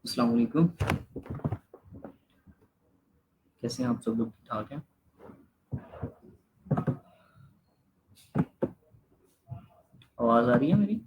अस्सलाम वालेकुम। कैसे हैं आप सब लोग? ठीक ठाक हैं? आवाज़ आ रही है मेरी?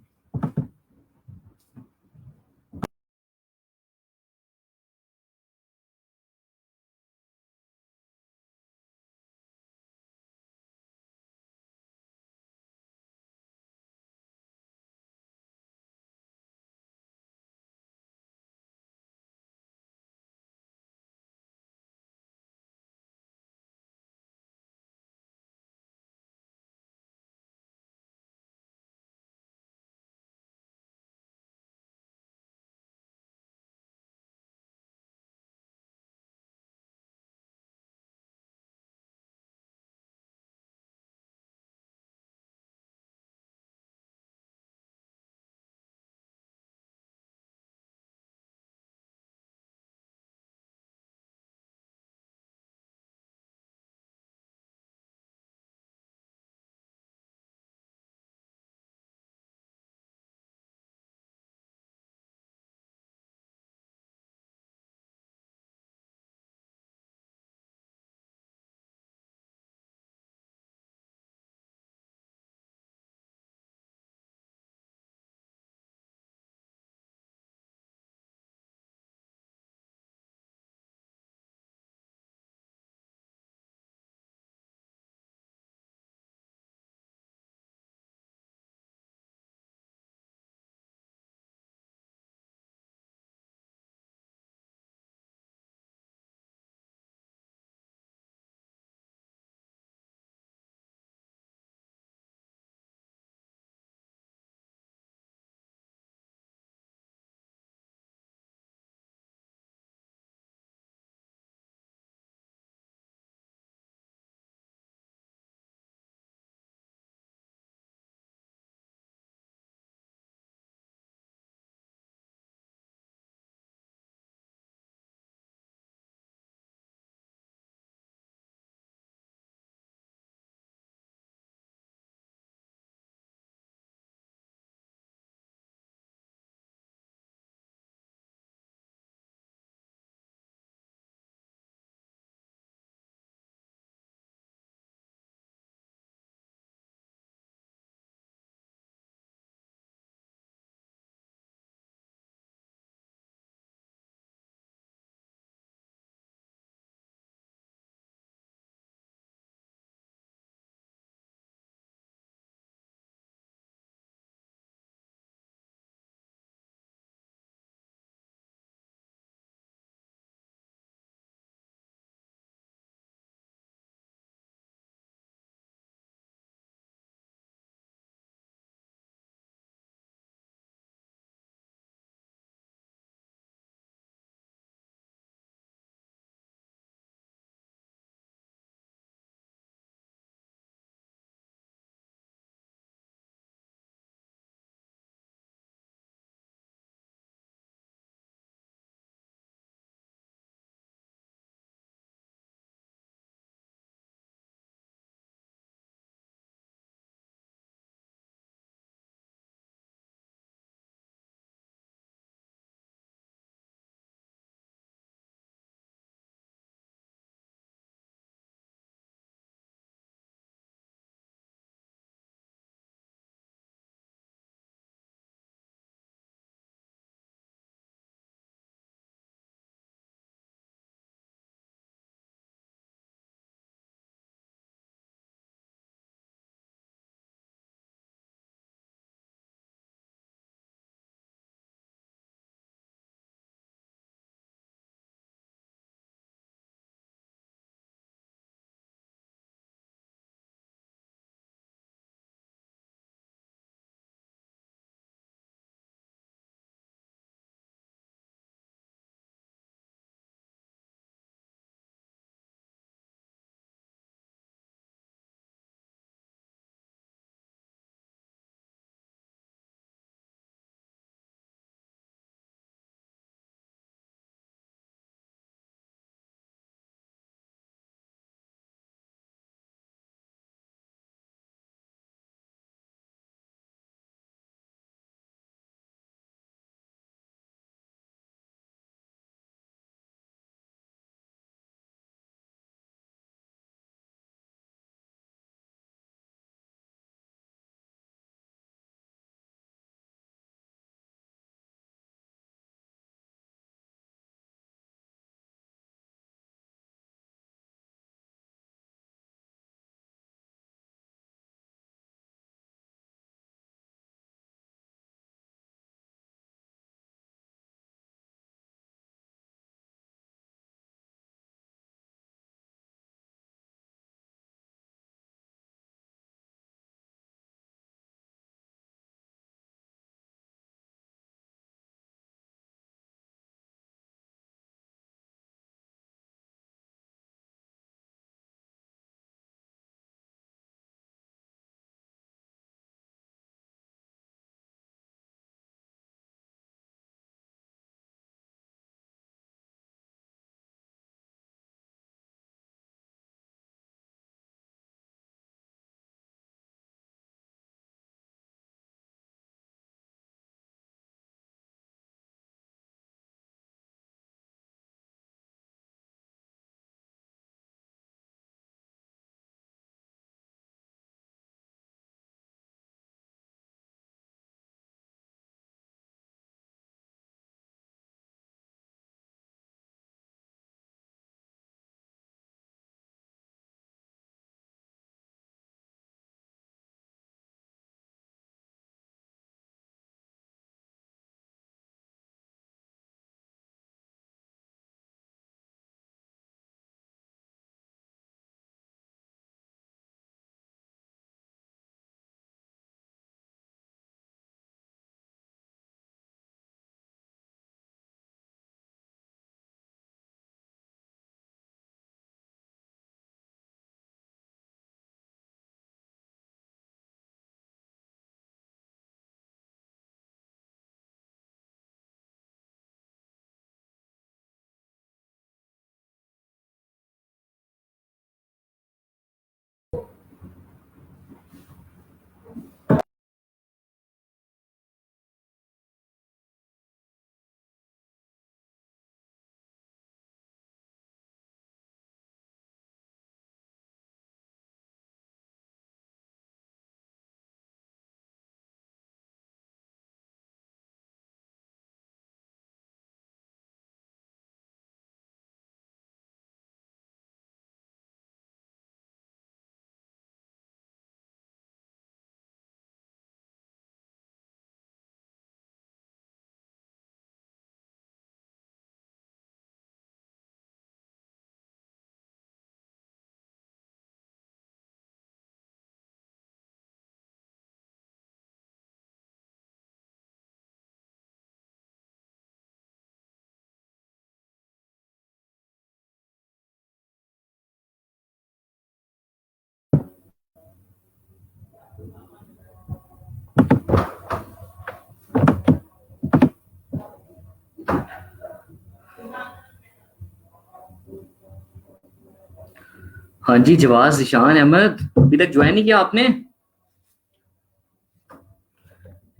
हाँ जी, जवाब ज़िशान अहमद, अभी तक ज्वाइन नहीं किया आपने?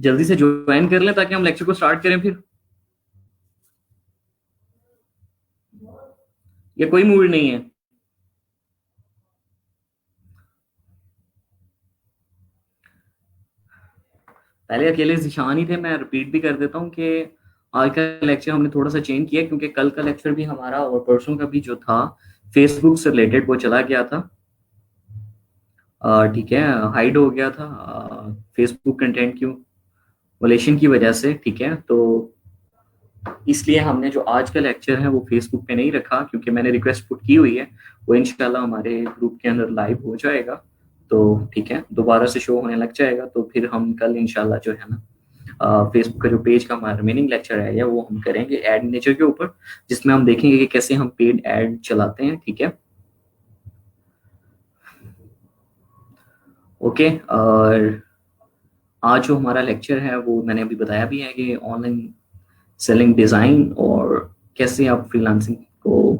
जल्दी से ज्वाइन कर लें ताकि हम लेक्चर को स्टार्ट करें फिर। ये कोई मूड नहीं है? पहले अकेले ज़िशान ही थे। मैं रिपीट भी कर देता हूँ कि आज का लेक्चर हमने थोड़ा सा चेंज किया क्योंकि कल का लेक्चर भी हमारा और परसों का भी जो था फेसबुक से रिलेटेड वो चला गया था। ठीक है, हाइड हो गया था फेसबुक कंटेंट की वोलेशन की वजह से। ठीक है, तो इसलिए हमने जो आज का लेक्चर है वो फेसबुक पे नहीं रखा क्योंकि मैंने रिक्वेस्ट पुट की हुई है। वो इंशाल्लाह हमारे ग्रुप के अंदर लाइव हो जाएगा। तो ठीक है, दोबारा से शो होने लग जाएगा तो फिर हम कल इंशाल्लाह जो है ना फेसबुक का जो पेज का हमारा रिमेनिंग लेक्चर है या वो हम करेंगे एड नेचर के ऊपर, जिसमें हम देखेंगे कि कैसे हम पेड एड चलाते हैं। ठीक है, ओके। और आज जो हमारा लेक्चर है वो मैंने अभी बताया भी है कि ऑनलाइन सेलिंग डिज़ाइन और कैसे आप फ्रीलांसिंग को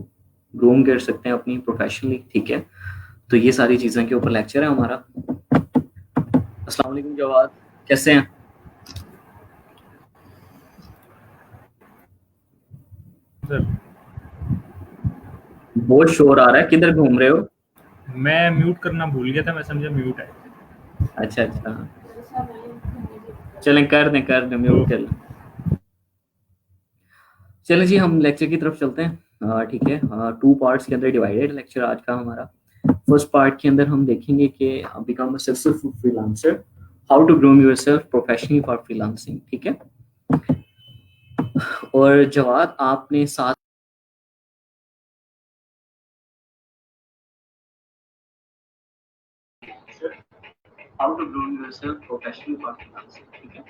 ग्रूम कर सकते हैं अपनी प्रोफेशनली। ठीक है, तो ये सारी चीज़ों के ऊपर लेक्चर है हमारा। अस्सलाम वालेकुम जवाद, कैसे हैं? सर, बहुत शोर आ रहा है, किधर घूम रहे हो? मैं म्यूट करना भूल गया था, मैं समझा म्यूट है। अच्छा अच्छा, चलें कर दें तो म्यूट कर लें। चलें जी, हम लेक्चर की तरफ चलते हैं। ठीक है, टू पार्ट्स के अंदर डिवाइडेड लेक्चर आज का हमारा। फर्स्ट पार्ट के अंदर हम देखेंगे कि become a successful freelancer, how to groom yourself professionally for freelancing. ठीक है, और जवाद आपने साथ how to groom yourself professionally for freelancing. ठीक है,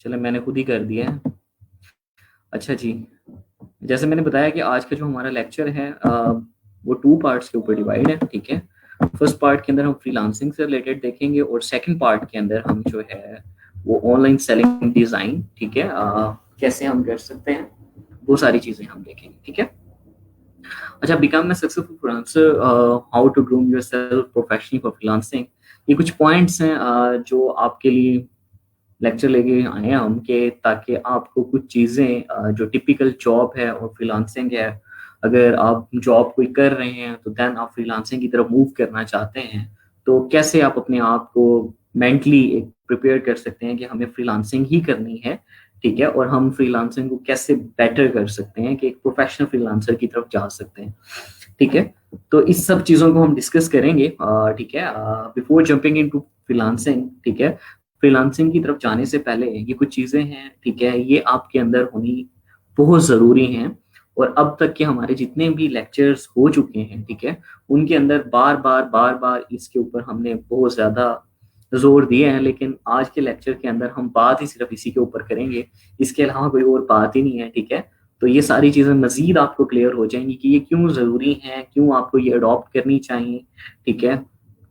चले मैंने खुद ही कर दिया है। अच्छा जी, जैसे मैंने बताया कि आज का जो हमारा लेक्चर है वो टू पार्ट्स के ऊपर डिवाइड है। ठीक है, फर्स्ट पार्ट के अंदर हम फ्रीलांसिंग से रिलेटेड देखेंगे और सेकंड पार्ट के अंदर हम जो है वो ऑनलाइन सेलिंग डिजाइन, ठीक है, कैसे हम कर सकते हैं वो सारी चीजें हम देखेंगे। ठीक है, अच्छा, become a successful freelancer, how to groom yourself professionally for freelancing. ये कुछ पॉइंट्स हैं जो आपके लिए लेक्चर लेके आए हैं हम के, ताकि आपको कुछ चीज़ें जो टिपिकल जॉब है और फ्रीलांसिंग है, अगर आप जॉब कोई कर रहे हैं तो देन आप फ्रीलांसिंग की तरफ मूव करना चाहते हैं, तो कैसे आप अपने आप को मेंटली एक प्रिपेयर कर सकते हैं कि हमें फ्रीलांसिंग ही करनी है। ठीक है, और हम फ्रीलांसिंग को कैसे बेटर कर सकते हैं कि एक प्रोफेशनल फ्रीलांसर की तरफ जा सकते हैं। ठीक है, तो इस सब चीज़ों को हम डिस्कस करेंगे। ठीक है, बिफोर जंपिंग इनटू फ्रीलांसिंग, ठीक है, फ्रीलांसिंग की तरफ जाने से पहले ये कुछ चीज़ें हैं, ठीक है, ये आपके अंदर होनी बहुत ज़रूरी हैं। और अब तक के हमारे जितने भी लेक्चर्स हो चुके हैं, ठीक है, उनके अंदर बार बार इसके ऊपर हमने बहुत ज़्यादा जोर दिया है, लेकिन आज के लेक्चर के अंदर हम बात ही सिर्फ इसी के ऊपर करेंगे, इसके अलावा कोई और बात ही नहीं है। ठीक है, तो ये सारी चीज़ें मज़ीद आपको क्लियर हो जाएंगी कि ये क्यों ज़रूरी है, क्यों आपको ये अडॉप्ट करनी चाहिए। ठीक है,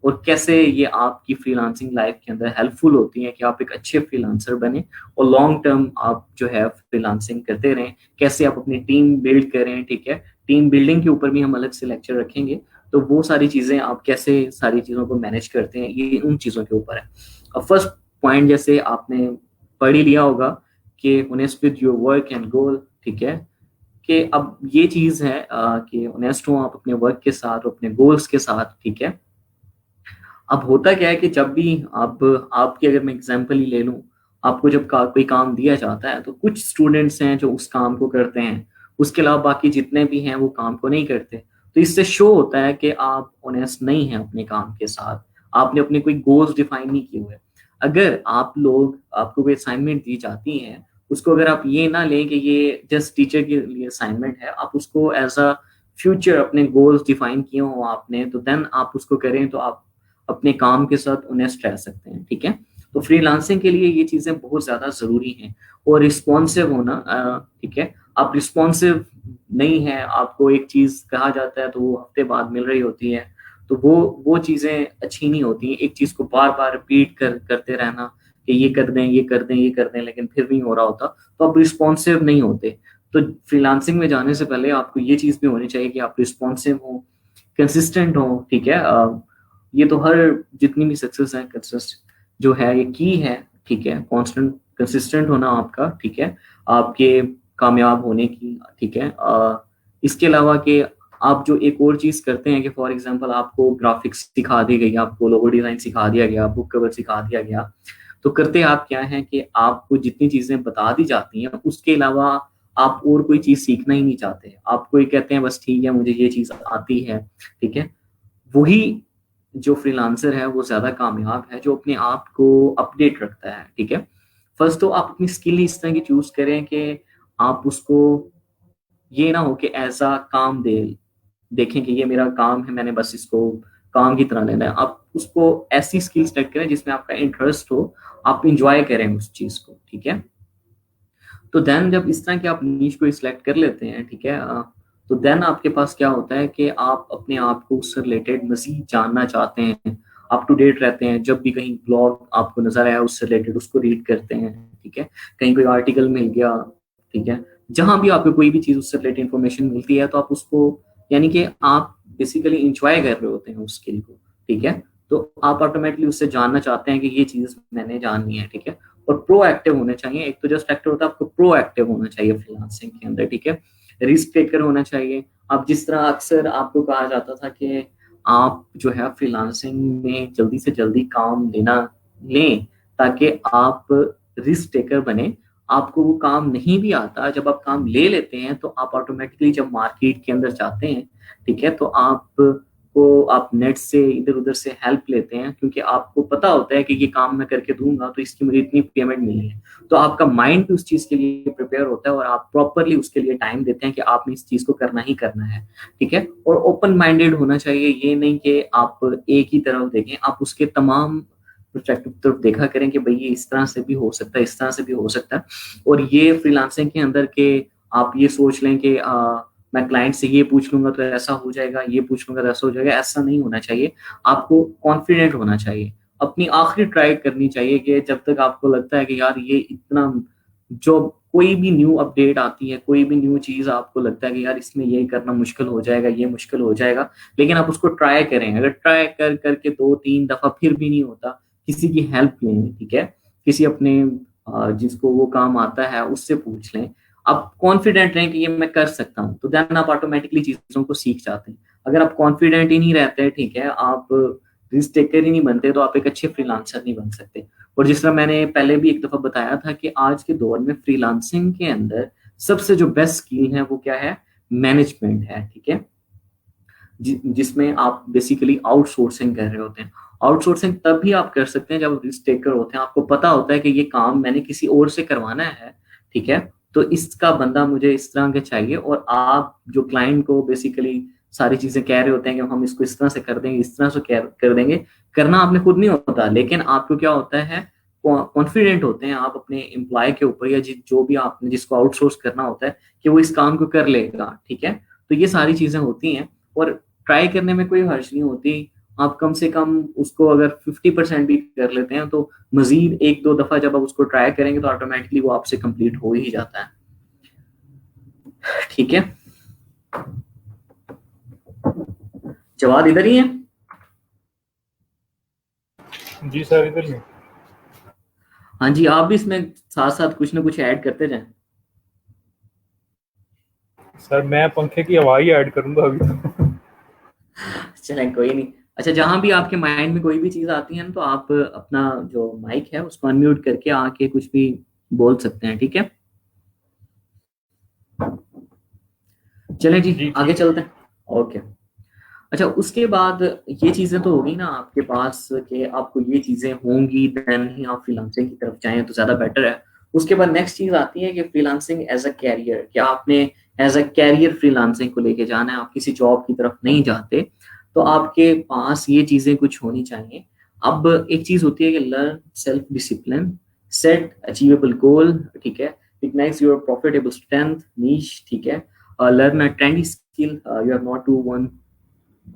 और कैसे ये आपकी फ्रीलांसिंग लाइफ के अंदर हेल्पफुल होती है कि आप एक अच्छे फ्रीलांसर बने और लॉन्ग टर्म आप जो है फ्रीलांसिंग करते रहें, कैसे आप अपनी टीम बिल्ड करें। ठीक है, टीम बिल्डिंग के ऊपर भी हम अलग से लेक्चर रखेंगे, तो वो सारी चीज़ें आप कैसे सारी चीज़ों को मैनेज करते हैं, ये उन चीज़ों के ऊपर है। अब फर्स्ट पॉइंट जैसे आपने पढ़ ही लिया होगा कि honest with your work and goal. ठीक है, कि अब ये चीज़ है कि ऑनेस्ट हो आप अपने वर्क के साथ और अपने गोल्स के साथ। ठीक है, अब होता क्या है कि जब भी आप आपकी अगर मैं एग्जांपल ही ले लूं, आपको जब कोई काम दिया जाता है तो कुछ स्टूडेंट्स हैं जो उस काम को करते हैं, उसके अलावा बाकी जितने भी हैं वो काम को नहीं करते। तो इससे शो होता है कि आप ऑनेस्ट नहीं हैं अपने काम के साथ, आपने अपने कोई गोल्स डिफाइन नहीं किए हुए। अगर आप लोग आपको कोई असाइनमेंट दी जाती है, उसको अगर आप ये ना लें कि ये जस्ट टीचर के लिए असाइनमेंट है, आप उसको एज अ फ्यूचर अपने गोल्स डिफाइन किए हो आपने, तो देन आप उसको करें तो आप अपने काम के साथ ऑनेस्ट रह सकते हैं, ठीक है। तो फ्रीलांसिंग के लिए ये चीजें बहुत ज्यादा जरूरी हैं। और रिस्पॉन्सिव होना, ठीक है। आप रिस्पॉन्सिव नहीं है, आपको एक चीज कहा जाता है तो वो हफ्ते बाद मिल रही होती है, तो वो चीजें अच्छी नहीं होती। एक चीज को बार बार रिपीट करते रहना कि ये कर दें, ये कर दें, ये कर दें, लेकिन फिर नहीं हो रहा होता, तो आप रिस्पॉन्सिव नहीं होते। तो फ्रीलांसिंग में जाने से पहले आपको ये चीज भी होनी चाहिए कि आप रिस्पॉन्सिव हो, कंसिस्टेंट हो, ठीक है। ये तो हर जितनी भी सक्सेस है, कंसिस्ट जो है ये की है, ठीक है। कांस्टेंट कंसिस्टेंट होना आपका, ठीक है, आपके कामयाब होने की, ठीक है। इसके अलावा कि आप जो एक और चीज करते हैं कि फॉर एग्जांपल आपको ग्राफिक्स सिखा दी गई, आपको लोगो डिजाइन सिखा दिया गया, बुक कवर सिखा दिया गया, तो करते आप क्या है कि आपको जितनी चीजें बता दी जाती हैं उसके अलावा आप और कोई चीज सीखना ही नहीं चाहते। आपको ये कहते हैं बस ठीक है मुझे ये चीज आती है, ठीक है। वही जो फ्रीलांसर है वो ज्यादा कामयाब है जो अपने आप को अपडेट रखता है, ठीक है। फर्स्ट तो आप अपनी स्किल ही इस तरह की चूज करें कि आप उसको ये ना हो कि ऐसा काम देखें कि ये मेरा काम है, मैंने बस इसको काम की तरह लेना है। आप उसको ऐसी स्किल सेलेक्ट करें जिसमें आपका इंटरेस्ट हो, आप इंजॉय करें उस चीज को, ठीक है। तो देन जब इस तरह के आप नीश को सिलेक्ट कर लेते हैं, ठीक है, तो देन आपके पास क्या होता है कि आप अपने आप को उससे रिलेटेड मजीद जानना चाहते हैं, अप टू डेट रहते हैं। जब भी कहीं ब्लॉग आपको नजर आया उससे रिलेटेड उसको रीड करते हैं, ठीक है। कहीं कोई आर्टिकल मिल गया, ठीक है, जहां भी आपको कोई भी चीज उससे रिलेटेड इंफॉर्मेशन मिलती है तो आप उसको, यानी कि आप बेसिकली इंजॉय कर रहे होते हैं उस स्किल को, ठीक है। तो आप ऑटोमेटिकली उससे जानना चाहते हैं कि ये चीज मैंने जाननी है, ठीक है। और प्रोएक्टिव होने चाहिए। एक तो जस्ट एक्टिव होता है, आपको प्रोएक्टिव होना चाहिए फ्रीलांसिंग के अंदर, ठीक है। रिस्क टेकर होना चाहिए। अब जिस तरह अक्सर आपको कहा जाता था कि आप जो है फ्रीलांसिंग में जल्दी से जल्दी काम लेना लें ताकि आप रिस्क टेकर बने। आपको वो काम नहीं भी आता, जब आप काम ले लेते हैं तो आप ऑटोमेटिकली जब मार्केट के अंदर जाते हैं, ठीक है, तो आप नेट से इधर उधर से हेल्प लेते हैं क्योंकि आपको पता होता है कि ये काम मैं करके दूंगा तो इसकी मुझे इतनी पेमेंट मिलनी है। तो आपका माइंड भी उस चीज के लिए प्रिपेयर होता है और आप प्रॉपरली उसके लिए टाइम देते हैं कि आपने इस चीज को करना ही करना है, ठीक है। और ओपन माइंडेड होना चाहिए, ये नहीं कि आप एक ही तरफ देखें, आप उसके तमाम पर्सपेक्टिव तरफ देखा करें कि भाई ये इस तरह से भी हो सकता है, इस तरह से भी हो सकता है। और ये फ्रीलांसिंग के अंदर के आप ये सोच लें कि मैं क्लाइंट से ये पूछ लूंगा तो ऐसा हो जाएगा, ये पूछ लूंगा तो ऐसा हो जाएगा, ऐसा नहीं होना चाहिए। आपको कॉन्फिडेंट होना चाहिए, अपनी आखिरी ट्राई करनी चाहिए कि जब तक आपको लगता है कि यार ये इतना, जो कोई भी न्यू अपडेट आती है, कोई भी न्यू चीज आपको लगता है कि यार इसमें ये करना मुश्किल हो जाएगा, ये मुश्किल हो जाएगा, लेकिन आप उसको ट्राई करें। अगर ट्राई कर करके 2-3 दफा फिर भी नहीं होता, किसी की हेल्प लें, ठीक है। किसी अपने जिसको वो काम आता है उससे पूछ लें। आप कॉन्फिडेंट रहें कि ये मैं कर सकता हूँ, तो देन आप ऑटोमेटिकली चीजों को सीख जाते हैं। अगर आप कॉन्फिडेंट ही नहीं रहते, ठीक है, आप रिस्क टेकर ही नहीं बनते, तो आप एक अच्छे फ्रीलांसर नहीं बन सकते। और जिस तरह मैंने पहले भी एक दफा बताया था कि आज के दौर में फ्रीलांसिंग के अंदर सबसे जो बेस्ट स्किल है वो क्या है, मैनेजमेंट है, ठीक है। जिसमें आप बेसिकली आउटसोर्सिंग कर रहे होते हैं। आउटसोर्सिंग तब भी आप कर सकते हैं जब रिस्क टेकर होते हैं, आपको पता होता है कि ये काम मैंने किसी और से करवाना है, ठीक है, तो इसका बंदा मुझे इस तरह के चाहिए। और आप जो क्लाइंट को बेसिकली सारी चीजें कह रहे होते हैं कि हम इसको इस तरह से कर देंगे, इस तरह से कर देंगे, करना आपने खुद नहीं होता, लेकिन आपको क्या होता है, कॉन्फिडेंट होते हैं आप अपने एम्प्लॉय के ऊपर या जो भी आपने जिसको आउटसोर्स करना होता है कि वो इस काम को कर लेगा, ठीक है। तो ये सारी चीजें होती हैं और ट्राई करने में कोई हर्ज नहीं होती। आप कम से कम उसको अगर 50% भी कर लेते हैं तो मजीद 1-2 दफा जब आप उसको ट्राई करेंगे तो ऑटोमेटिकली वो आपसे कंप्लीट हो ही जाता है, ठीक है। जवाब इधर ही है। जी सर, इधर में। हाँ जी, आप भी इसमें साथ साथ कुछ ना कुछ ऐड करते जाएं। सर मैं पंखे की हवा ही ऐड करूंगा अभी तो। चलें कोई नहीं। अच्छा, जहां भी आपके माइंड में कोई भी चीज आती है ना तो आप अपना जो माइक है उसको अनम्यूट करके आके कुछ भी बोल सकते हैं, ठीक है। चलें जी, जी आगे ठीक है। चलते हैं। ओके। अच्छा, उसके बाद ये चीजें तो होगी ना आपके पास कि आपको ये चीजें होंगी, देन ही आप फ्रीलांसिंग की तरफ जाएं तो ज्यादा बेटर है। उसके बाद नेक्स्ट चीज आती है कि फ्रीलांसिंग एज अ कैरियर, क्या आपने एज अ कैरियर फ्रीलांसिंग को लेके जाना है, आप किसी जॉब की तरफ नहीं जाते, तो आपके पास ये चीजें कुछ होनी चाहिए। अब एक चीज होती है कि learn self discipline, set achievable goal, ठीक है, recognize your profitable strength niche, ठीक है, learn a trendy skill you have not to want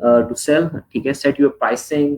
to sell, ठीक है, सेट योर प्राइसिंग,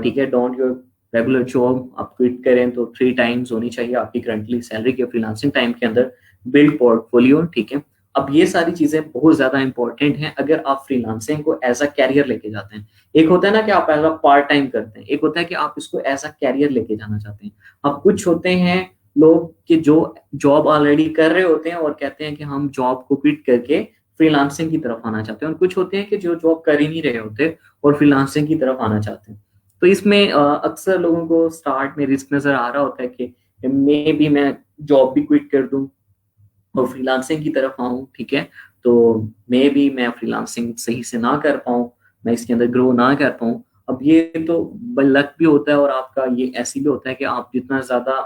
ठीक है, डोंट योर रेगुलर जॉब आप क्विट करें तो 3 टाइम्स होनी चाहिए आपकी करंटली सैलरी के फ्रीलांसिंग टाइम के अंदर, बिल्ड पोर्टफोलियो, ठीक है। अब ये सारी चीजें बहुत ज्यादा इंपॉर्टेंट हैं अगर आप फ्रीलांसिंग को एज अ कैरियर लेके जाते हैं। एक होता है ना कि आप एज अ पार्ट टाइम करते हैं, एक होता है कि आप इसको एज अ कैरियर लेके जाना चाहते हैं। अब कुछ होते हैं लोग कि जो जॉब ऑलरेडी कर रहे होते हैं और कहते हैं कि हम जॉब को क्विट करके फ्रीलांसिंग की तरफ आना चाहते हैं, और कुछ होते हैं कि जो जॉब कर ही नहीं रहे होते और फ्रीलांसिंग की तरफ आना चाहते हैं। तो इसमें अक्सर लोगों को स्टार्ट में रिस्क नजर आ रहा होता है कि मे भी मैं जॉब भी क्विट कर दूं और फ्रीलांसिंग की तरफ आऊं, ठीक है, तो मे भी मैं फ्रीलांसिंग सही से ना कर पाऊं, मैं इसके अंदर ग्रो ना कर पाऊं। अब ये तो लक भी होता है और आपका ये ऐसी भी होता है कि आप जितना ज्यादा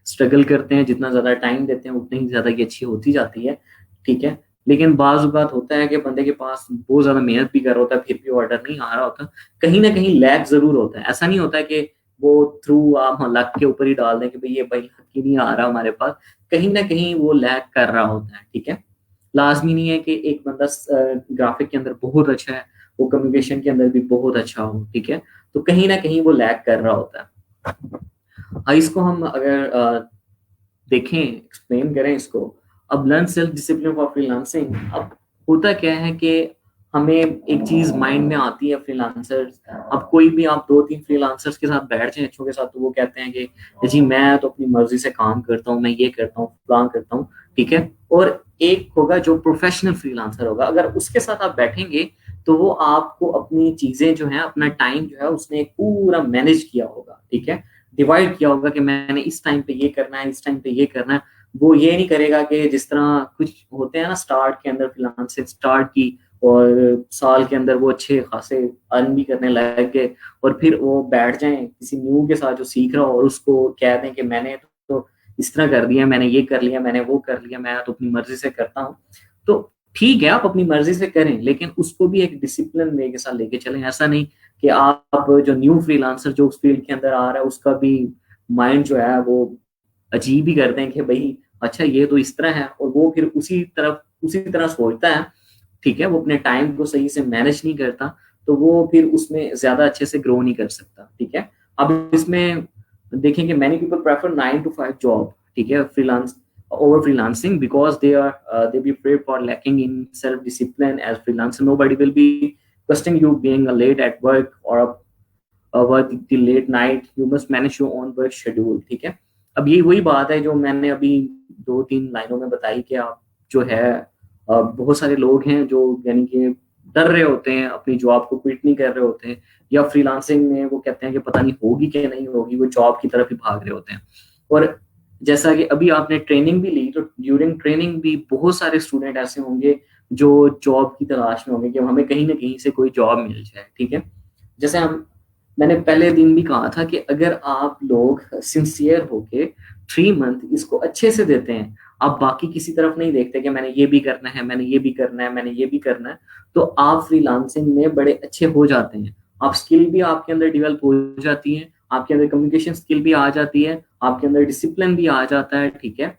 स्ट्रगल करते हैं, जितना ज्यादा टाइम देते हैं, उतनी ही ज्यादा ये अच्छी होती जाती है, ठीक है। लेकिन बाज बात होता है कि बंदे के पास बहुत ज्यादा मेहनत भी कर रहा होता है, फिर भी ऑर्डर नहीं आ रहा होता, कहीं ना कहीं लैग जरूर होता है। ऐसा नहीं होता है कि वो थ्रू आप लक के ऊपर ही डाल दें कि भाई ये भाई लक ही नहीं आ रहा हमारे पास, कहीं ना कहीं वो लैग कर रहा होता है, ठीक है। लाजमी नहीं है कि एक बंदा ग्राफिक के अंदर बहुत अच्छा है, वो कम्युनिकेशन के अंदर भी बहुत अच्छा हो, ठीक है, तो कहीं ना कहीं वो लैग कर रहा होता है। इसको हम अगर देखें, एक्सप्लेन करें इसको, अब learn self discipline for freelancing. अब होता क्या है कि हमें एक चीज माइंड में आती है फ्रीलांसर्स, अब कोई भी आप 2-3 फ्रीलांसर्स के साथ बैठ जाएं अच्छों के साथ, तो वो कहते हैं कि जी मैं तो अपनी मर्जी से काम करता हूँ, मैं ये करता हूँ, प्लान करता हूँ, ठीक है। और एक होगा जो प्रोफेशनल फ्रीलांसर होगा, अगर उसके साथ आप बैठेंगे तो वो आपको अपनी चीजें जो है, अपना टाइम जो है उसने एक पूरा मैनेज किया होगा, ठीक है, डिवाइड किया होगा कि मैंने इस टाइम पे ये करना है, इस टाइम पे ये करना है। वो ये नहीं करेगा कि जिस तरह कुछ होते हैं ना स्टार्ट के अंदर, फ्रीलांसिंग स्टार्ट की और साल के अंदर वो अच्छे खासे अर्न भी करने लग गए, और फिर वो बैठ जाएं किसी न्यू के साथ जो सीख रहा हो और उसको कह दें कि मैंने तो इस तरह कर दिया, मैंने ये कर लिया, मैंने वो कर लिया, मैं तो अपनी मर्जी से करता हूँ। तो ठीक है, आप अपनी मर्जी से करें, लेकिन उसको भी एक डिसिप्लिन वे के साथ लेके चलें। ऐसा नहीं कि आप जो न्यू फ्रीलांसर जो उस फील्ड के अंदर आ रहा है उसका भी माइंड जो है वो अजीब ही कर दें कि भाई अच्छा ये तो इस तरह है, और वो फिर उसी तरह सोचता है, ठीक है, वो अपने टाइम को सही से मैनेज नहीं करता, तो वो फिर उसमें ज्यादा अच्छे से ग्रो नहीं कर सकता, ठीक है। अब इसमें देखेंगे many people prefer 9 to 5 job, ठीक है, freelance over freelancing because they be afraid for lacking in self discipline. As freelancer nobody will be questioning you being late at work or work till late night, you must manage your own work schedule, ठीक है। अब ये वही बात है जो मैंने अभी 2-3 लाइनों में बताई कि आप जो है बहुत सारे लोग हैं जो यानी कि डर रहे होते हैं, अपनी जॉब को क्विट नहीं कर रहे होते हैं, या फ्रीलांसिंग में वो कहते हैं कि पता नहीं होगी कि नहीं होगी, वो जॉब की तरफ ही भाग रहे होते हैं। और जैसा कि अभी आपने ट्रेनिंग भी ली, तो ड्यूरिंग ट्रेनिंग भी बहुत सारे स्टूडेंट ऐसे होंगे जो जॉब की तलाश में होंगे कि हमें कहीं ना कहीं से कोई जॉब मिल जाए, ठीक है। जैसे हम मैंने पहले दिन भी कहा था कि अगर आप लोग सिंसियर होके 3 मंथ इसको अच्छे से देते हैं, आप बाकी किसी तरफ नहीं देखते कि मैंने ये भी करना है, मैंने ये भी करना है, मैंने ये भी करना है, तो आप फ्रीलांसिंग में बड़े अच्छे हो जाते हैं। आप स्किल भी आपके अंदर डेवलप हो जाती है, आपके अंदर कम्युनिकेशन स्किल भी आ जाती है, आपके अंदर डिसिप्लिन भी आ जाता है, ठीक है,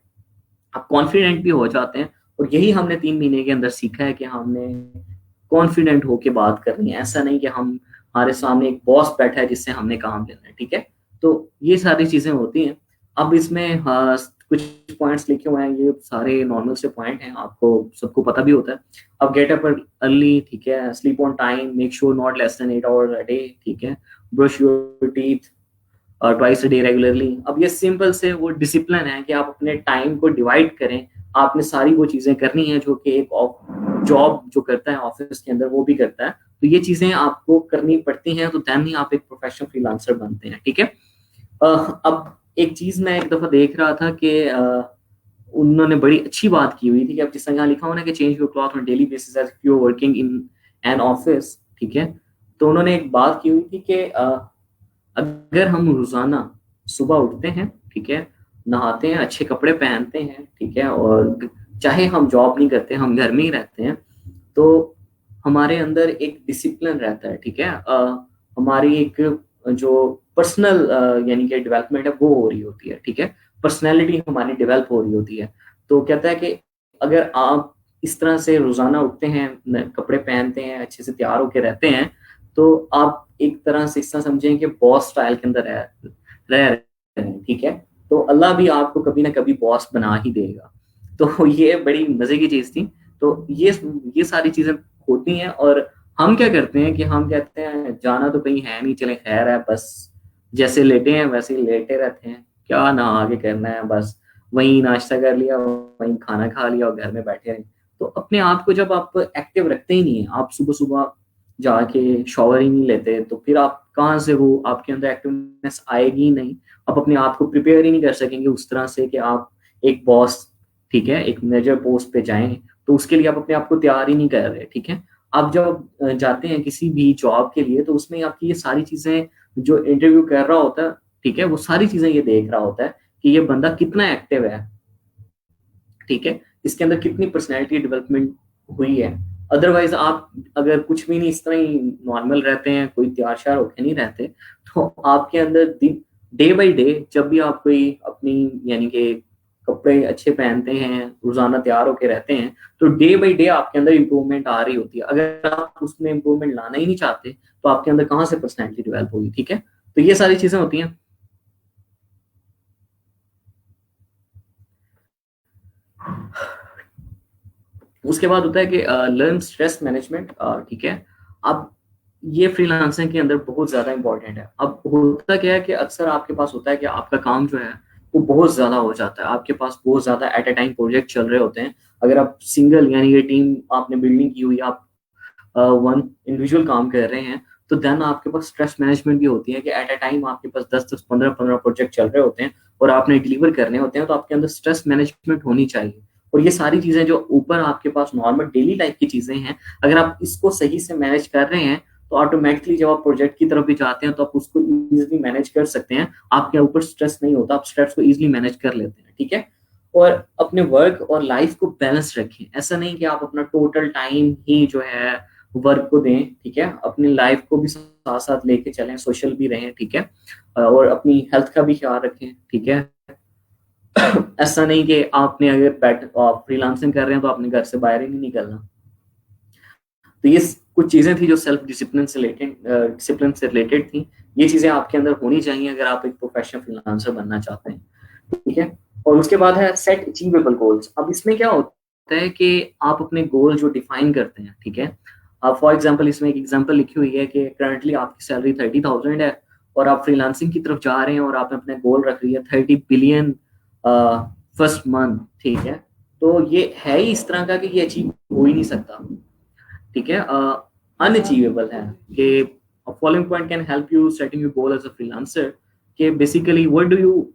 आप कॉन्फिडेंट भी हो जाते हैं। और यही हमने 3 महीने के अंदर सीखा है कि हमने कॉन्फिडेंट होके बात करनी है। ऐसा नहीं कि हम हमारे सामने एक बॉस बैठा है जिससे हमने काम लेना है, ठीक है। तो ये सारी चीजें होती हैं। अब इसमें कुछ पॉइंट्स लिखे हुए हैं, ये सारे नॉर्मल से पॉइंट हैं, आपको सबको पता भी होता है। अब गेट अप अर्ली, ठीक है, sleep on time, make sure not less than 8 hours a day, ठीक है, brush your teeth twice a day regularly. अब ये सिंपल से वो डिसिप्लिन है कि आप अपने टाइम को डिवाइड करें, आपने सारी वो चीजें करनी है जो कि एक जॉब जो करता है ऑफिस के अंदर वो भी करता है, तो ये चीजें आपको करनी पड़ती हैं, तो देन ही आप एक प्रोफेशनल फ्रीलांसर बनते हैं, ठीक है। अब एक चीज मैं एक दफा देख रहा था कि उन्होंने बड़ी अच्छी बात की हुई थी कि अब जिस तरह यहाँ लिखा हुआ ना कि change your cloth on daily basis as you are working in an office, ठीक है। तो उन्होंने एक बात की हुई थी कि अगर हम रोजाना सुबह उठते हैं, ठीक है, नहाते हैं, अच्छे कपड़े पहनते हैं, ठीक है, और चाहे हम जॉब नहीं करते, हम घर में ही रहते हैं, तो हमारे अंदर एक डिसिप्लिन रहता है, ठीक है। हमारी एक जो पर्सनल यानी कि डेवलपमेंट है वो हो रही होती है, ठीक है, पर्सनैलिटी हमारी डेवलप हो रही होती है। तो कहता है कि अगर आप इस तरह से रोजाना उठते हैं, कपड़े पहनते हैं, अच्छे से तैयार होके रहते हैं, तो आप एक तरह से इस तरह समझें कि बॉस स्टाइल के अंदर रह रहे हैं, ठीक है। तो अल्लाह भी आपको कभी ना कभी बॉस बना ही देगा। तो ये बड़ी मजे की चीज थी। तो ये सारी चीजें होती हैं, और हम क्या करते हैं कि हम कहते हैं जाना तो कहीं है नहीं, चले खैर है, बस जैसे लेटे हैं वैसे ही लेटे रहते हैं, क्या ना आगे करना है, बस वही नाश्ता कर लिया, वही खाना खा लिया और घर में बैठे रहे। तो अपने आप को जब आप एक्टिव रखते ही नहीं है, आप सुबह सुबह जाके शॉवर ही नहीं लेते, तो फिर आप कहाँ से वो आपके अंदर एक्टिवनेस आएगी ही नहीं। आप अपने आप को प्रिपेयर ही नहीं कर सकेंगे उस तरह से कि आप एक बॉस, ठीक है, एक मैनेजर पोस्ट पे जाएं। तो उसके लिए आप अपने आप को तैयार ही नहीं कर रहे, ठीक है। आप जब जाते हैं किसी भी जॉब के लिए, तो उसमें आपकी ये सारी चीजें, जो इंटरव्यू कर रहा होता है, ठीक है, वो सारी चीजें ये देख रहा होता है कि ये बंदा कितना एक्टिव है, ठीक है, इसके अंदर कितनी पर्सनैलिटी डेवलपमेंट हुई है। अदरवाइज आप अगर कुछ भी नहीं, इस तरह ही नॉर्मल रहते हैं, कोई तैयार श्यार होके नहीं रहते, तो आपके अंदर डे बाई डे जब भी आप कोई अपनी यानी कि कपड़े अच्छे पहनते हैं, रोजाना तैयार होके रहते हैं, तो डे बाई डे आपके अंदर इंप्रूवमेंट आ रही होती है। अगर आप उसमें इंप्रूवमेंट लाना ही नहीं चाहते, तो आपके अंदर कहाँ से पर्सनैलिटी डेवलप होगी, ठीक है। तो ये सारी चीजें होती हैं। उसके बाद होता है कि लर्न स्ट्रेस मैनेजमेंट, ठीक है। अब ये फ्रीलांसिंग के अंदर बहुत ज्यादा इंपॉर्टेंट है। अब होता क्या है कि अक्सर आपके पास होता है कि आपका काम जो है वो बहुत ज्यादा हो जाता है, आपके पास बहुत ज्यादा एट अ टाइम प्रोजेक्ट चल रहे होते हैं। अगर आप सिंगल यानी कि टीम आपने बिल्डिंग की हुई, आप वन इंडिविजुअल काम कर रहे हैं, तो देन आपके पास स्ट्रेस मैनेजमेंट भी होती है कि एट अ टाइम आपके पास 10 10 15 15 प्रोजेक्ट चल रहे होते हैं और आपने डिलीवर करने होते हैं, तो आपके अंदर स्ट्रेस मैनेजमेंट होनी चाहिए। और ये सारी चीजें जो ऊपर आपके पास नॉर्मल डेली लाइफ की चीजें हैं, अगर आप इसको सही से मैनेज कर रहे हैं, तो ऑटोमेटिकली जब आप प्रोजेक्ट की तरफ भी जाते हैं, तो आप उसको इजीली मैनेज कर सकते हैं। आपके ऊपर स्ट्रेस नहीं होता, आप स्ट्रेस को इजीली मैनेज कर लेते हैं, ठीक है। और अपने वर्क और लाइफ को बैलेंस रखें। ऐसा नहीं कि आप अपना टोटल टाइम ही जो है वर्क को दें, ठीक है, अपनी लाइफ को भी साथ साथ लेके चलें, सोशल भी रहें, ठीक है, और अपनी हेल्थ का भी ख्याल रखें, ठीक है। ऐसा नहीं कि आपने अगर आप फ्रीलांसिंग कर रहे हैं तो आपने घर से बाहर ही नहीं निकलना। तो ये कुछ चीजें थी जो सेल्फ डिसिप्लिन से रिलेटेड थी। ये चीजें आपके अंदर होनी चाहिए अगर आप एक प्रोफेशनल फ्रीलांसर बनना चाहते हैं, ठीक है। और उसके बाद है सेट अचीवेबल गोल्स। अब इसमें क्या होता है कि आप अपने गोल जो डिफाइन करते हैं, ठीक है। अब फॉर एग्जांपल इसमें एक एग्जांपल लिखी हुई है कि करंटली आपकी सैलरी 30,000 है, और आप फ्रीलांसिंग की तरफ जा रहे हैं, और आपने अपने गोल रख लिया 30 बिलियन फर्स्ट मंथ, ठीक है। तो ये है ही इस तरह का कि ये अचीव हो ही नहीं सकता, ठीक है, अनअचीवेबल है। कि following point can help you setting your goal as a freelancer, कि basically what do you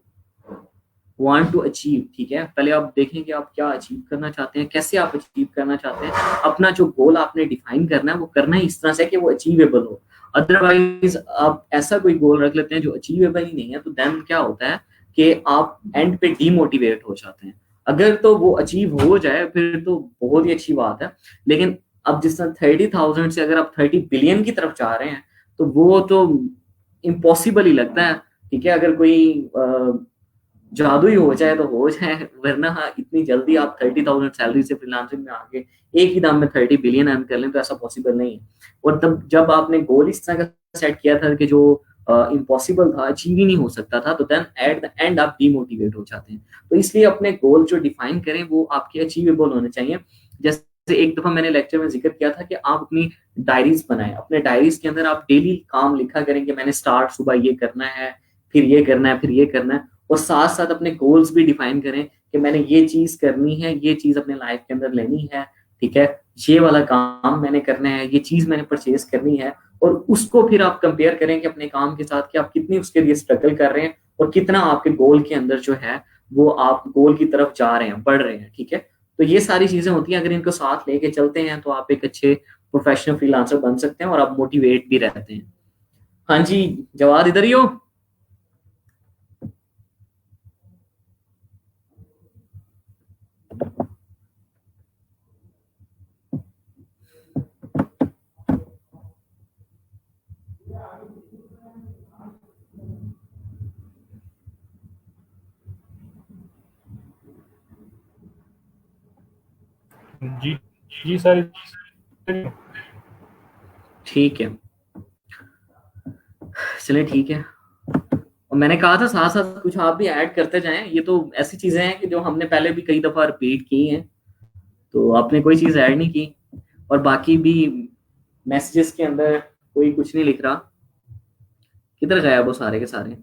want to achieve, ठीक है। पहले आप देखें कि आप क्या अचीव करना चाहते हैं, कैसे आप अचीव करना चाहते हैं। अपना जो गोल आपने डिफाइन करना है, वो करना ही इस तरह से कि वो अचीवेबल हो। अदरवाइज आप ऐसा कोई गोल रख लेते हैं जो अचीवेबल ही नहीं है, तो देन क्या होता है कि आप एंड पे डीमोटिवेट हो जाते हैं। अगर तो वो अचीव हो जाए फिर तो बहुत ही अच्छी बात है, लेकिन अब जिस तरह 30,000 से अगर आप 30 बिलियन की तरफ जा रहे हैं, तो वो तो इम्पॉसिबल ही लगता है, ठीक है। अगर कोई जादू ही हो जाए तो हो जाए, वरना हाँ, इतनी जल्दी आप 30,000 सैलरी से फ्रीलांसिंग में आके एक ही दाम में 30 बिलियन अर्न कर लें, तो ऐसा पॉसिबल नहीं है। और तब जब आपने गोल इस तरह का सेट किया था कि जो इम्पॉसिबल था, अचीव ही नहीं हो सकता था, तो देन एट द एंड आप डीमोटिवेट हो जाते हैं। तो इसलिए अपने गोल जो डिफाइन करें वो आपके अचीवेबल होने चाहिए। जैसे एक दफा मैंने लेक्चर में जिक्र किया था कि आप अपनी डायरीज बनाएं। अपने डायरीज के अंदर आप डेली काम लिखा करें कि मैंने स्टार्ट सुबह ये करना है, फिर ये करना है, फिर ये करना है। और साथ साथ अपने गोल्स भी डिफाइन करें कि मैंने ये चीज करनी है, ये चीज अपने लाइफ के अंदर लेनी है, ठीक है, ये वाला काम मैंने करना है, ये चीज मैंने परचेज करनी है। और उसको फिर आप कंपेयर करें कि अपने काम के साथ कि आप कितनी उसके लिए स्ट्रगल कर रहे हैं, और कितना आपके गोल के अंदर जो है वो आप गोल की तरफ जा रहे हैं, बढ़ रहे हैं, ठीक है। तो ये सारी चीजें होती हैं, अगर इनको साथ लेके चलते हैं तो आप एक अच्छे प्रोफेशनल फ्रीलांसर बन सकते हैं, और आप मोटिवेट भी रहते हैं। हाँ जी, जवाद इधर ही हो। जी जी सर। ठीक है, चलिए ठीक है। और मैंने कहा था साथ साथ कुछ आप भी ऐड करते जाएं, ये तो ऐसी चीजें हैं कि जो हमने पहले भी कई दफा रिपीट की हैं, तो आपने कोई चीज ऐड नहीं की। और बाकी भी मैसेजेस के अंदर कोई कुछ नहीं लिख रहा, किधर गया वो सारे के सारे।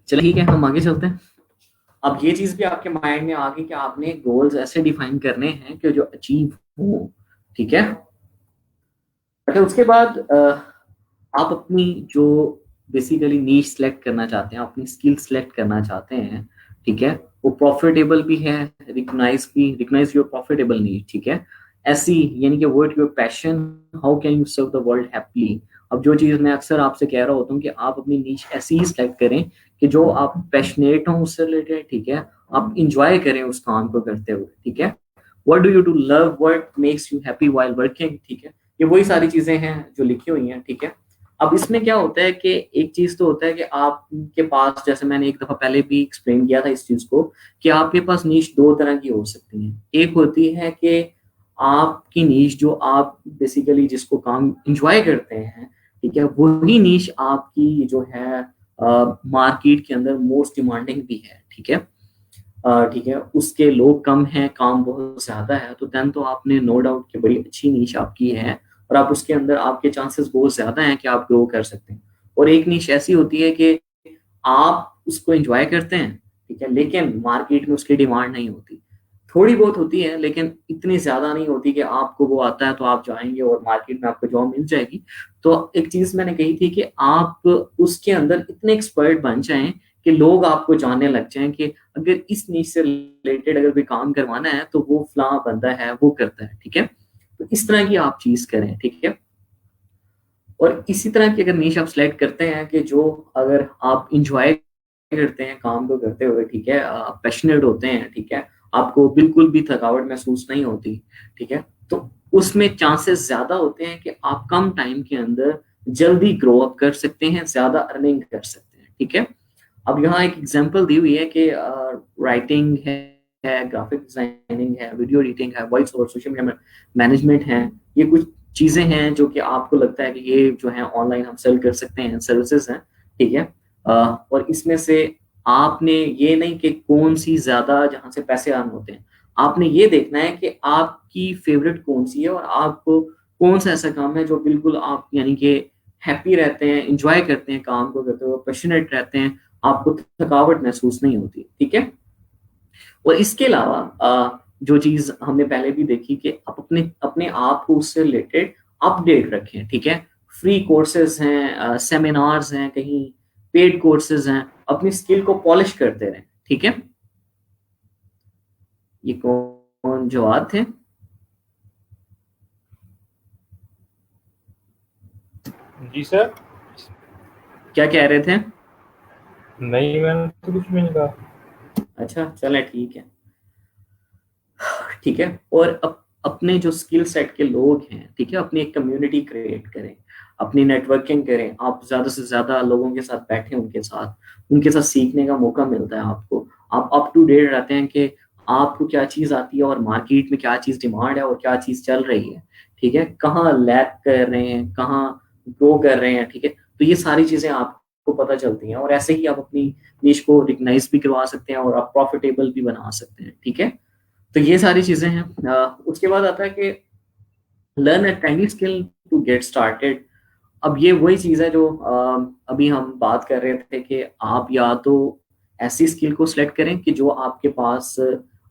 चलिए ठीक है, हम आगे चलते हैं। अब ये चीज भी आपके माइंड में आ गई कि आपने गोल्स ऐसे डिफाइन करने हैं कि जो अचीव हो, ठीक है। अच्छा, उसके बाद आप अपनी जो बेसिकली नीश सेलेक्ट करना चाहते हैं, अपनी स्किल सेलेक्ट करना चाहते हैं, ठीक है, वो प्रॉफिटेबल भी है, रिकग्नाइज योर प्रॉफिटेबल नीड, ठीक है। ऐसी यानी कि word your passion, how can you serve the world happily. अब जो चीज मैं अक्सर आपसे कह रहा होता हूँ कि आप अपनी नीश ऐसी ही सेलेक्ट करें कि जो आप पैशनेट हो उससे रिलेटेड, ठीक है, आप इंजॉय करें उस काम को करते हुए, ठीक है। What do you do love, what makes you happy while working, ठीक है। ये वही सारी चीजें हैं जो लिखी हुई हैं, ठीक है। अब इसमें क्या होता है कि एक चीज तो होता है कि आपके पास, जैसे मैंने एक दफा पहले भी एक्सप्लेन किया था इस चीज को, कि आपके पास नीश दो तरह की हो सकती है। एक होती है कि आपकी नीश जो आप बेसिकली जिसको काम इंजॉय करते हैं, ठीक है, वही नीश आपकी जो है मार्केट के अंदर मोस्ट डिमांडिंग भी है, ठीक है। ठीक है, उसके लोग कम हैं, काम बहुत ज्यादा है, तो देन तो आपने नो डाउट कि बड़ी अच्छी नीश आपकी है, और आप उसके अंदर आपके चांसेस बहुत ज्यादा हैं कि आप ग्रो कर सकते हैं। और एक नीश ऐसी होती है कि आप उसको एंजॉय करते हैं, ठीक है, लेकिन मार्केट में उसकी डिमांड नहीं होती। थोड़ी बहुत होती है लेकिन इतनी ज्यादा नहीं होती कि आपको वो आता है तो आप जाएंगे और मार्केट में आपको जॉब मिल जाएगी। तो एक चीज मैंने कही थी कि आप उसके अंदर इतने एक्सपर्ट बन जाएं कि लोग आपको जानने लग जाएं कि अगर इस नीच से रिलेटेड अगर कोई काम करवाना है तो वो फलां बंदा है, वो करता है, ठीक है। तो इस तरह की आप चीज करें, ठीक है। और इसी तरह की अगर नीश आप सिलेक्ट करते हैं कि जो अगर आप इंजॉय करते हैं काम को करते हुए, ठीक है, पैशनेट होते हैं, ठीक है, आपको बिल्कुल भी थकावट महसूस नहीं होती, ठीक है, तो उसमें चांसेस ज्यादा होते हैं कि आप कम टाइम के अंदर जल्दी ग्रो अप कर सकते हैं, ज्यादा अर्निंग कर सकते हैं, ठीक है। अब यहाँ एक एग्जांपल दी हुई है कि राइटिंग है, ग्राफिक डिजाइनिंग है, वीडियो एडिटिंग है, वॉइस और सोशल मीडिया मैनेजमेंट है। ये कुछ चीजें हैं जो कि आपको लगता है कि ये जो है ऑनलाइन हम सेल कर सकते हैं, सर्विसेज हैं, ठीक है। और इसमें से आपने ये नहीं कि कौन सी ज्यादा जहां से पैसे अर्न होते हैं, आपने ये देखना है कि आपकी फेवरेट कौन सी है और आपको कौन सा ऐसा काम है जो बिल्कुल आप यानी कि हैप्पी रहते हैं, इंजॉय करते हैं काम को करते हुए, पैशनेट रहते हैं, आपको थकावट महसूस नहीं होती, ठीक है। और इसके अलावा जो चीज हमने पहले भी देखी कि आप अपने अपने आप को उससे रिलेटेड अपडेट रखें, ठीक है। फ्री कोर्सेज हैं, सेमिनार्स हैं, कहीं पेड कोर्सेज हैं, अपनी स्किल को पॉलिश करते रहें, ठीक है। ये कौन जवाब थे? जी सर। क्या कह रहे थे? नहीं, मैंने तो कुछ भी नहीं कहा। अच्छा, चले ठीक है, ठीक है। और अपने जो स्किल सेट के लोग हैं, ठीक है, अपनी एक कम्युनिटी क्रिएट करें, अपनी नेटवर्किंग करें, आप ज्यादा से ज्यादा लोगों के साथ बैठे, उनके साथ सीखने का मौका मिलता है आपको। आप अप टू डेट रहते हैं कि आपको क्या चीज आती है और मार्केट में क्या चीज डिमांड है और क्या चीज चल रही है, ठीक है, कहाँ लैग कर रहे हैं, कहाँ ग्रो कर रहे हैं, ठीक है। तो ये सारी चीजें आपको पता चलती हैं और ऐसे ही आप अपनी निश को रिकग्नाइज भी करवा सकते हैं और आप प्रॉफिटेबल भी बना सकते हैं, ठीक है। तो ये सारी चीजें हैं। उसके बाद आता है कि learn a tiny skill to get started. अब ये वही चीज है जो अभी हम बात कर रहे थे कि आप या तो ऐसी स्किल को सिलेक्ट करें कि जो आपके पास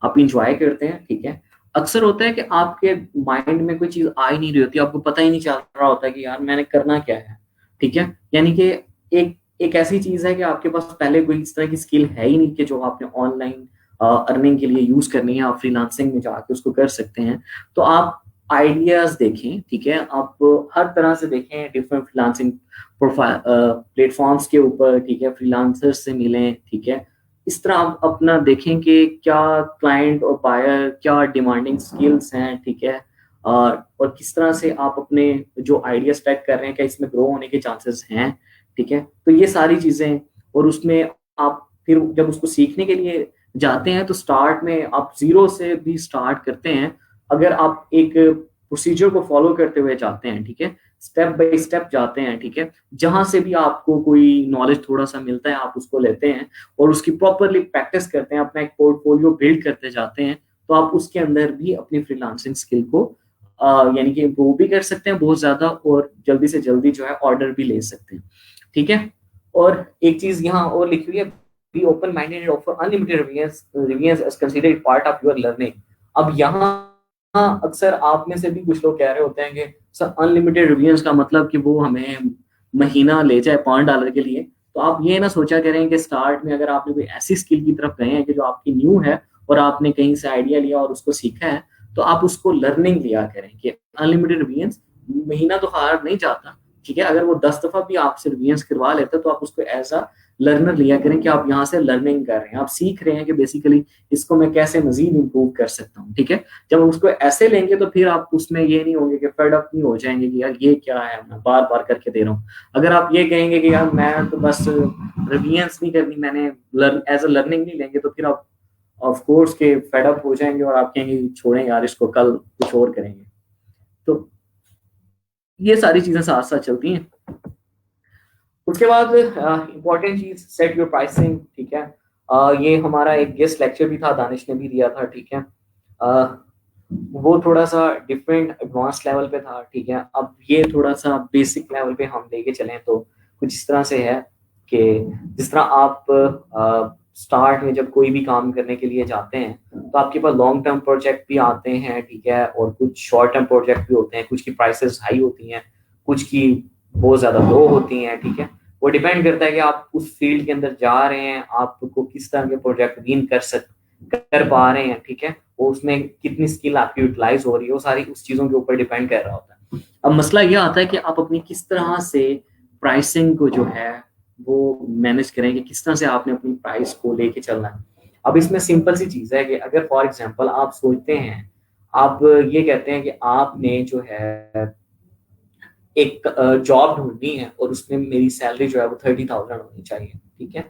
आप इंजॉय करते हैं, ठीक है। अक्सर होता है कि आपके माइंड में कोई चीज आ ही नहीं रही होती, आपको पता ही नहीं चल रहा होता कि यार मैंने करना क्या है, ठीक है। यानी कि एक एक ऐसी चीज है कि आपके पास पहले कोई इस तरह की स्किल है ही नहीं कि जो आपने ऑनलाइन अर्निंग के लिए यूज करनी है, आप फ्रीलांसिंग में जाके उसको कर सकते हैं। तो आप आइडियाज देखें, ठीक है, आप हर तरह से देखें, डिफरेंट फ्रीलांसिंग प्रोफाइल प्लेटफॉर्म्स के ऊपर, ठीक है, फ्रीलांसर्स से मिलें, ठीक है। इस तरह आप अपना देखें कि क्या क्लाइंट और बायर क्या डिमांडिंग स्किल्स हैं, ठीक है। और किस तरह से आप अपने जो आइडिया स्टार्ट कर रहे हैं क्या इसमें ग्रो होने के चांसेस हैं, ठीक है। तो ये सारी चीजें, और उसमें आप फिर जब उसको सीखने के लिए जाते हैं तो स्टार्ट में आप जीरो से भी स्टार्ट करते हैं, अगर आप एक प्रोसीजर को फॉलो करते हुए जाते हैं, ठीक है, स्टेप बाय स्टेप जाते हैं, ठीक है, जहां से भी आपको कोई नॉलेज थोड़ा सा मिलता है आप उसको लेते हैं और उसकी प्रॉपरली प्रैक्टिस करते हैं, अपना एक पोर्टफोलियो बिल्ड करते जाते हैं, तो आप उसके अंदर भी अपनी फ्रीलांसिंग स्किल को यानी कि इम्प्रूव भी कर सकते हैं बहुत ज्यादा, और जल्दी से जल्दी जो है ऑर्डर भी ले सकते हैं, ठीक है। और एक चीज यहाँ और लिखी हुई है, be open minded and offer unlimited revision as considered part of your learning. अब यहाँ अक्सर आप में से भी कुछ लोग कह रहे होते हैं कि सर अनलिमिटेड रिवीजन का मतलब कि वो हमें महीना ले जाए $5 के लिए। तो आप ये ना सोचा करें कि स्टार्ट में अगर आपने कोई ऐसी स्किल की तरफ गए हैं कि जो आपकी न्यू है और आपने कहीं से आइडिया लिया और उसको सीखा है, तो आप उसको लर्निंग लिया करें कि अनलिमिटेड रिवीजन महीना तो हार नहीं जाता, ठीक है। अगर वो 10 दफा भी आपसे रिवीजन करवा लेते हैं तो आप उसको एज अ लर्नर लिया करें कि आप यहाँ से लर्निंग कर रहे हैं, आप सीख रहे हैं कि बेसिकली इसको मैं कैसे मजीद इंप्रूव कर सकता हूँ, ठीक है। जब हम उसको ऐसे लेंगे तो फिर आप उसमें ये नहीं होंगे कि फेड अप नहीं हो जाएंगे कि यार ये क्या है, मैं बार बार करके दे रहा हूँ। अगर आप ये कहेंगे कि यार मैं तो बस रिवीजन नहीं करनी, मैंने एज अ लर्निंग नहीं लेंगे, तो फिर आप ऑफ कोर्स के फेड अप हो जाएंगे और आप कहेंगे छोड़ें यार इसको, कल कुछ और करेंगे। तो ये सारी चीजें साथ साथ चलती हैं। उसके बाद इम्पोर्टेंट चीज सेट योर प्राइसिंग, ठीक है। ये हमारा एक गेस्ट लेक्चर भी था, दानिश ने भी दिया था, ठीक है। वो थोड़ा सा डिफरेंट एडवांस लेवल पे था, ठीक है। अब ये थोड़ा सा बेसिक लेवल पे हम लेके चलें तो कुछ इस तरह से है कि जिस तरह आप स्टार्ट में जब कोई भी काम करने के लिए जाते हैं तो आपके पास लॉन्ग टर्म प्रोजेक्ट भी आते हैं, ठीक है, और कुछ शॉर्ट टर्म प्रोजेक्ट भी होते हैं, कुछ की प्राइसेस हाई होती हैं, कुछ की बहुत ज्यादा लो होती हैं, ठीक है। वो डिपेंड करता है कि आप उस फील्ड के अंदर जा रहे हैं, आपको किस तरह के प्रोजेक्ट विन कर पा रहे हैं, ठीक है, वो उसमें कितनी स्किल आपकी यूटिलाइज हो रही है, वो सारी उस चीजों के ऊपर डिपेंड कर रहा होता है। अब मसला ये आता है कि आप अपनी किस तरह से प्राइसिंग को जो है वो मैनेज करें, कि किस तरह से आपने अपनी प्राइस को लेके चलना है। अब इसमें सिंपल सी चीज है कि अगर फॉर एग्जांपल आप सोचते हैं, आप ये कहते हैं कि आपने जो है एक जॉब ढूंढनी है और उसमें मेरी सैलरी जो है वो 30,000 होनी चाहिए, ठीक है।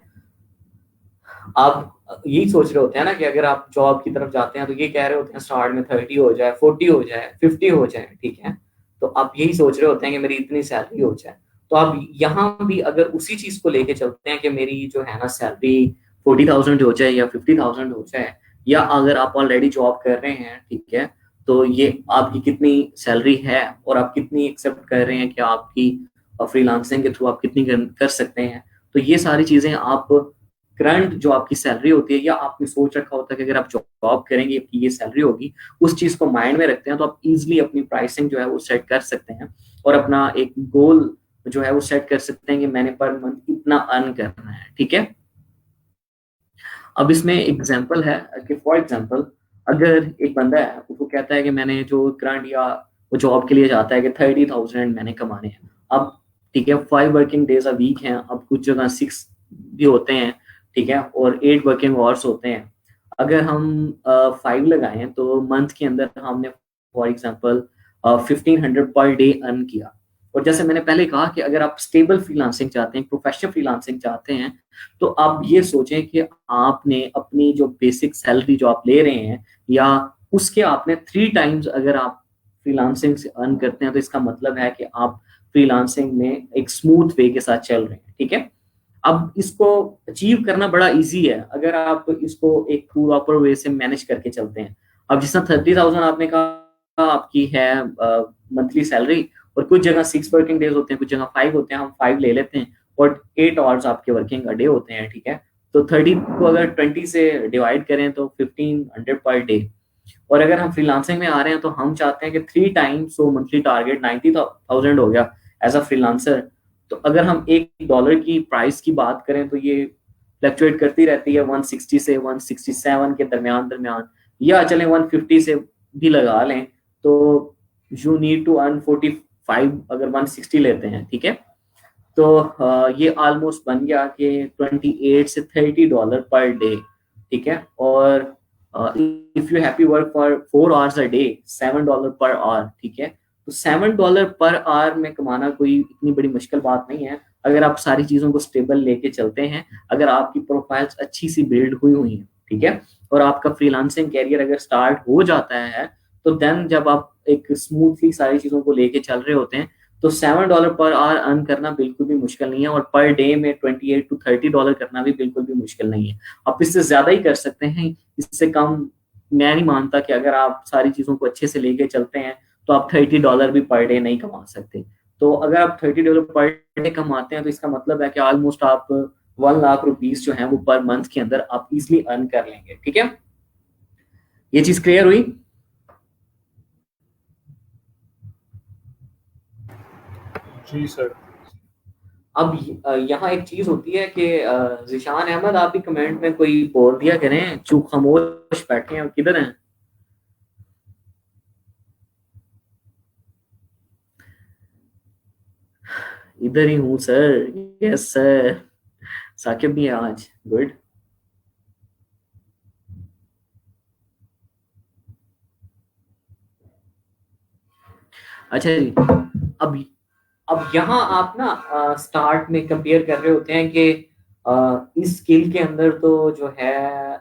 आप यही सोच रहे होते हैं ना कि अगर आप जॉब की तरफ जाते हैं तो ये कह रहे होते हैं स्टार्ट में 30 हो जाए, 40 हो जाए, 50 हो जाए, ठीक है। तो आप यही सोच रहे होते हैं कि मेरी इतनी सैलरी हो जाए। तो आप यहाँ भी अगर उसी चीज को लेके चलते हैं कि मेरी जो है ना सैलरी 40,000 हो जाए या 50,000 हो जाए, या अगर आप ऑलरेडी जॉब कर रहे हैं, ठीक है, तो ये आपकी कितनी सैलरी है और आप कितनी एक्सेप्ट कर रहे हैं कि आपकी फ्रीलांसिंग के थ्रू आप कितनी कर सकते हैं। तो ये सारी चीजें आप करंट जो आपकी सैलरी होती है, या आपने सोच रखा होता है कि अगर आप जॉब करेंगे आपकी ये सैलरी होगी, उस चीज को माइंड में रखते हैं तो आप इजीली अपनी प्राइसिंग जो है वो सेट कर सकते हैं और अपना एक गोल जो है वो सेट कर सकते हैं कि मैंने पर मंथ इतना अर्न करना है, ठीक है। अब इसमें एग्जांपल है कि फॉर एग्जांपल अगर एक बंदा है, उसको कहता है कि मैंने जो करंट या वो जॉब के लिए जाता है कि 30,000 मैंने कमाने हैं। अब ठीक है, 5 वर्किंग डेज अ वीक हैं, अब कुछ जगह 6 भी होते हैं, ठीक है, और 8 वर्किंग आवर्स होते हैं। अगर हम 5 लगाएं तो मंथ के अंदर हमने for example 1500 per day earn किया। और जैसे मैंने पहले कहा कि अगर आप स्टेबल फ्रीलांसिंग चाहते हैं, प्रोफेशनल फ्रीलांसिंग चाहते हैं, तो आप ये सोचें कि आपने अपनी जो बेसिक सैलरी जो आप ले रहे हैं या उसके आपने 3 टाइम्स अगर आप फ्रीलांसिंग से अर्न करते हैं, तो इसका मतलब है कि आप फ्रीलांसिंग में एक स्मूथ वे के साथ चल रहे हैं, ठीक है। अब इसको अचीव करना बड़ा इजी है अगर आप इसको एक प्रॉपर वे से मैनेज करके चलते हैं। अब जिस तरह 30,000 आपने कहा आपकी है मंथली सैलरी, और कुछ जगह 6 वर्किंग डेज होते हैं, कुछ जगह 5 होते हैं, हम 5 ले लेते हैं, और 8 आवर्स आपके वर्किंग का डे होते हैं, ठीक है। तो 30 को अगर 20 से डिवाइड करें तो 1500 पर डे। और अगर हम फ्रीलांसिंग में आ रहे हैं तो हम चाहते हैं कि 3 टाइम्स, सो मंथली टारगेट 90,000 हो गया एज अ फ्रीलांसर। तो अगर हम $1 की प्राइस की बात करें तो ये फ्लक्चुएट करती रहती है 160 से 167 के दरमियान दरमियान, या चले 150 से भी लगा लें, तो यू नीड टू अर्न 45 अगर 160 लेते हैं, ठीक है। तो ये ऑलमोस्ट बन गया कि 28 से $30 पर डे, ठीक है। और if you happy work for 4 hours a day, $7 per hour, ठीक है। तो $7 पर आवर में कमाना कोई इतनी बड़ी मुश्किल बात नहीं है अगर आप सारी चीजों को स्टेबल लेके चलते हैं, अगर आपकी प्रोफाइल्स अच्छी सी बिल्ड हुई है, ठीक है, और आपका फ्रीलांसिंग कैरियर अगर स्टार्ट हो जाता है, तो देन जब आप एक स्मूथली सारी चीजों को लेके चल रहे होते हैं, तो $7 पर आवर अर्न करना बिल्कुल भी मुश्किल नहीं है, और पर डे में $28 to $30 करना भी बिल्कुल भी मुश्किल नहीं है। आप इससे ज्यादा ही कर सकते हैं, इससे कम मैं नहीं मानता कि अगर आप सारी चीजों को अच्छे से लेके चलते हैं तो आप $30 भी पर डे नहीं कमा सकते। तो अगर आप $30 पर डे कमाते हैं, तो इसका मतलब है कि ऑलमोस्ट आप 1 लाख रुपीज जो है वो पर मंथ के अंदर आप इजिली अर्न कर लेंगे। ठीक है, ये चीज क्लियर हुई? जी सर। अब यहाँ एक चीज होती है कि जिशान अहमद, आप भी कमेंट में कोई बोल दिया करें, चुप खामोश बैठे हैं, किधर हैं? इधर ही हूँ सर। Yes sir. साकिब भी है आज, गुड। अच्छा जी, अब यहाँ आप ना स्टार्ट में कंपेयर कर रहे होते हैं कि इस स्किल के अंदर तो जो है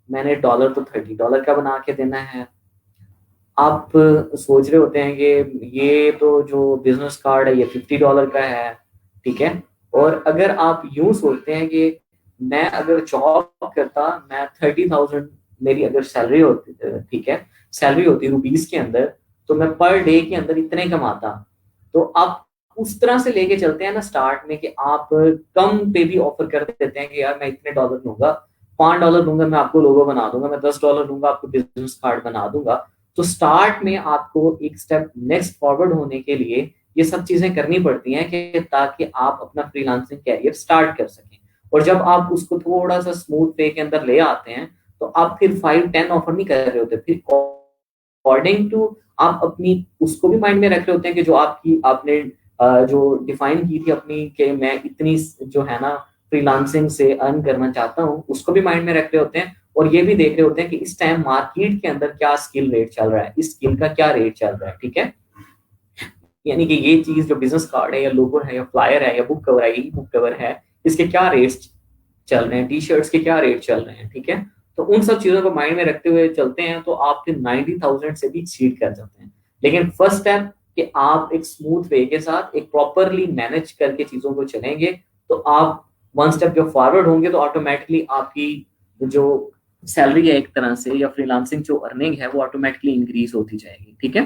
मैंने डॉलर तो $30 का बना के देना है। आप सोच रहे होते हैं कि ये तो जो बिजनेस कार्ड है ये $50 का है, ठीक है। और अगर आप यूं सोचते हैं कि मैं अगर जॉब करता, मैं 30,000 मेरी अगर सैलरी होती, ठीक है, सैलरी होती रुपीस के अंदर, तो मैं पर डे के अंदर इतने कमाता। तो आप उस तरह से लेके चलते हैं ना स्टार्ट में, कि आप कम पे भी ऑफर कर देते हैं कि यार मैं इतने डॉलर लूंगा, $5 दूंगा, मैं आपको लोगो बना दूंगा, मैं $10 दूंगा, आपको बिजनेस कार्ड बना दूंगा। तो स्टार्ट में आपको एक स्टेप नेक्स्ट फॉरवर्ड होने के लिए ये सब चीजें करनी पड़ती हैं, कि ताकि आप अपना फ्रीलांसिंग कैरियर स्टार्ट कर सकें। और जब आप उसको थोड़ा सा स्मूथ वे के अंदर ले आते हैं, तो आप फिर 5-10 ऑफर नहीं कर रहे होते, फिर अकॉर्डिंग टू आप अपनी उसको भी माइंड में रख रहे होते हैं कि जो आपकी आपने जो डिफाइन की थी अपनी, कि मैं इतनी जो है ना फ्रीलांसिंग से अर्न करना चाहता हूँ, उसको भी माइंड में रख रहे होते हैं। और ये भी देख रहे होते हैं कि इस टाइम मार्केट के अंदर क्या स्किल रेट चल रहा है, इस स्किल का क्या रेट चल रहा है, ठीक है। यानी कि ये चीज जो बिजनेस कार्ड है या लोगो है या फ्लायर है या बुक कवर है, ई बुक कवर है, इसके क्या रेट्स चल रहे हैं, टी शर्ट्स के क्या रेट चल रहे हैं, ठीक है। तो उन सब चीजों को माइंड में रखते हुए चलते हैं, तो आप फिर 90,000 से भी एक्सीड कर जाते हैं। लेकिन फर्स्ट स्टेप कि आप एक स्मूथ वे के साथ एक प्रॉपरली मैनेज करके चीजों को चलेंगे, तो आप वन स्टेप जो फॉरवर्ड होंगे, तो ऑटोमेटिकली आपकी जो सैलरी है एक तरह से, या फ्रीलांसिंग जो अर्निंग है, वो ऑटोमेटिकली इंक्रीज होती जाएगी, ठीक है।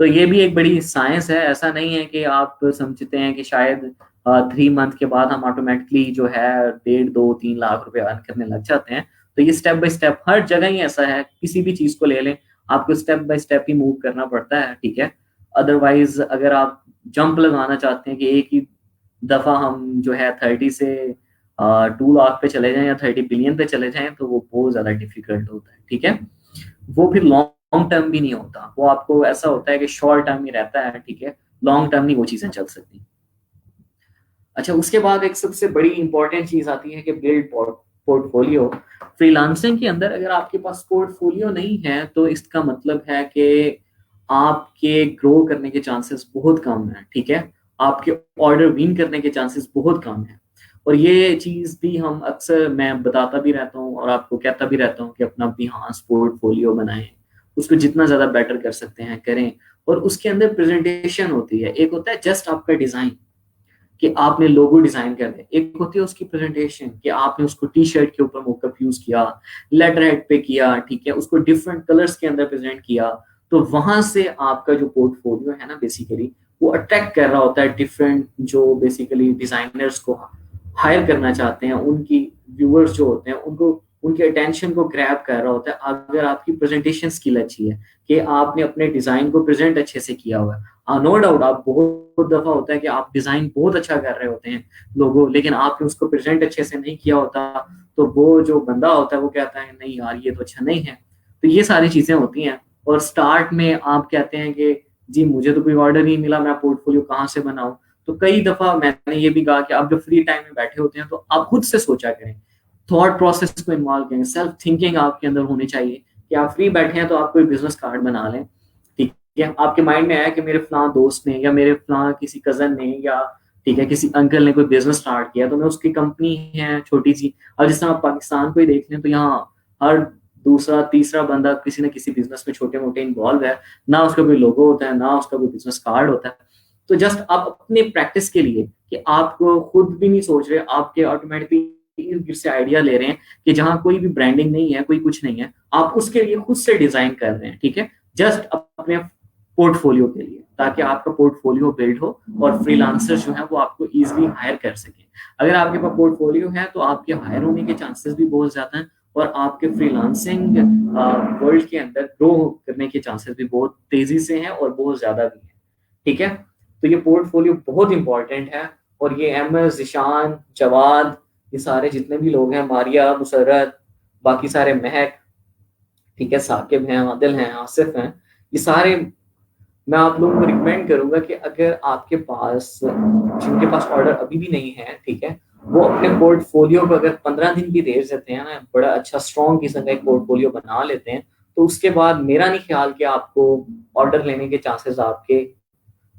तो ये भी एक बड़ी साइंस है, ऐसा नहीं है कि आप समझते हैं कि शायद 3 मंथ के बाद हम ऑटोमेटिकली जो है 1.5-2-3 लाख रुपए अर्न करने लग जाते हैं। तो ये स्टेप बाय स्टेप हर जगह ही ऐसा है, किसी भी चीज को ले लें, आपको step by step he move करना पड़ता है, ठीक है। अदरवाइज अगर आप जंप लगाना चाहते हैं कि एक ही दफा हम जो है 30 से 2 लाख पे चले जाएं या 30 बिलियन पे चले जाएं, तो वो बहुत ज्यादा डिफिकल्ट होता है, ठीक है। वो फिर लॉन्ग टर्म भी नहीं होता, वो आपको ऐसा होता है कि शॉर्ट टर्म ही रहता है, ठीक है। लॉन्ग टर्म नहीं वो चीजें चल सकती। अच्छा, उसके बाद एक सबसे बड़ी इंपॉर्टेंट चीज आती है कि बिल्ड पोर्टफोलियो। फ्रीलांसिंग के अंदर अगर आपके पास पोर्टफोलियो नहीं है, तो इसका मतलब है कि आपके ग्रो करने के चांसेस बहुत कम है, ठीक है। आपके ऑर्डर विन करने के चांसेस बहुत कम है। और ये चीज भी हम अक्सर मैं बताता भी रहता हूँ और आपको कहता भी रहता हूँ कि अपना बिहान पोर्टफोलियो बनाएं, उसको जितना ज्यादा बेटर कर सकते हैं करें। और उसके अंदर प्रेजेंटेशन होती है, एक होता है जस्ट आपका डिजाइन कि आपने लोगो डिजाइन कर दिया, एक होती है उसकी प्रेजेंटेशन कि आपने उसको टी शर्ट के ऊपर मोकअप यूज किया, लेटर हेड पे किया, ठीक है, उसको डिफरेंट कलर्स के अंदर प्रेजेंट किया। तो वहां से आपका जो पोर्टफोलियो है ना, बेसिकली वो अट्रैक्ट कर रहा होता है डिफरेंट जो बेसिकली डिजाइनर्स को हायर करना चाहते हैं, उनकी व्यूअर्स जो होते हैं उनको उनके अटेंशन को ग्रैब कर रहा होता है, अगर आपकी प्रेजेंटेशन स्किल अच्छी है, कि आपने अपने डिजाइन को प्रेजेंट अच्छे से किया हुआ है। हाँ, नो डाउट, आप बहुत दफा होता है कि आप डिजाइन बहुत अच्छा कर रहे होते हैं लोगो, लेकिन आपने उसको प्रेजेंट अच्छे से नहीं किया होता, तो वो जो बंदा होता है वो कहता है नहीं यार ये तो अच्छा नहीं है। तो ये सारी चीजें होती हैं। और स्टार्ट में आप कहते हैं कि जी मुझे तो कोई ऑर्डर नहीं मिला, मैं पोर्टफोलियो कहाँ से बनाऊं। तो कई दफा मैंने ये भी कहा कि आप जब फ्री टाइम में बैठे होते हैं, तो आप खुद से सोचा करें, थॉट प्रोसेस को इन्वॉल्व करें, सेल्फ थिंकिंग आपके अंदर होनी चाहिए कि आप फ्री बैठे हैं तो आप कोई बिजनेस कार्ड बना लें, ठीक है। आपके माइंड में आया कि मेरे फलां दोस्त ने या मेरे फलां किसी कजन ने या ठीक है, किसी अंकल ने कोई बिजनेस स्टार्ट किया तो मैं उसकी कंपनी है छोटी सी। अब जिस तरह आप पाकिस्तान को ही देख लें तो यहाँ हर दूसरा तीसरा बंदा किसी न किसी बिजनेस में छोटे मोटे इन्वॉल्व है, ना उसका कोई लोगो होता है ना उसका कोई बिजनेस कार्ड होता है। तो जस्ट आप अपने प्रैक्टिस के लिए कि आपको खुद भी नहीं सोच रहे, आपके ऑटोमेटिकली इर्द गिर्द से आइडिया ले रहे हैं कि जहां कोई भी ब्रांडिंग नहीं है, कोई कुछ नहीं है, आप उसके लिए खुद से डिजाइन कर रहे हैं, ठीक है, जस्ट अपने पोर्टफोलियो के लिए, ताकि आपका पोर्टफोलियो बिल्ड हो और फ्रीलांसर जो है वो आपको इजीली हायर कर सके। अगर आपके पास पोर्टफोलियो है तो आपके हायर होने के चांसेस भी बहुत ज्यादा हैं और आपके फ्रीलांसिंग वर्ल्ड के अंदर ग्रो करने के चांसेस भी बहुत तेजी से हैं और बहुत ज्यादा भी हैं, ठीक है। तो ये पोर्टफोलियो बहुत इंपॉर्टेंट है। और ये एमएस, जिशान, जवाद, ये सारे जितने भी लोग हैं, मारिया, मुसरत, बाकी सारे, महक, ठीक है, साकिब हैं, आदिल हैं, आसिफ हैं, ये सारे मैं आप लोगों को रिकमेंड करूंगा कि अगर आपके पास, जिनके पास ऑर्डर अभी भी नहीं है, ठीक है, वो अपने पोर्टफोलियो को अगर 15 दिन की देर देते हैं ना, बड़ा अच्छा स्ट्रॉन्ग किस्म का एक पोर्टफोलियो बना लेते हैं, तो उसके बाद मेरा नहीं ख्याल कि आपको ऑर्डर लेने के चांसेस आपके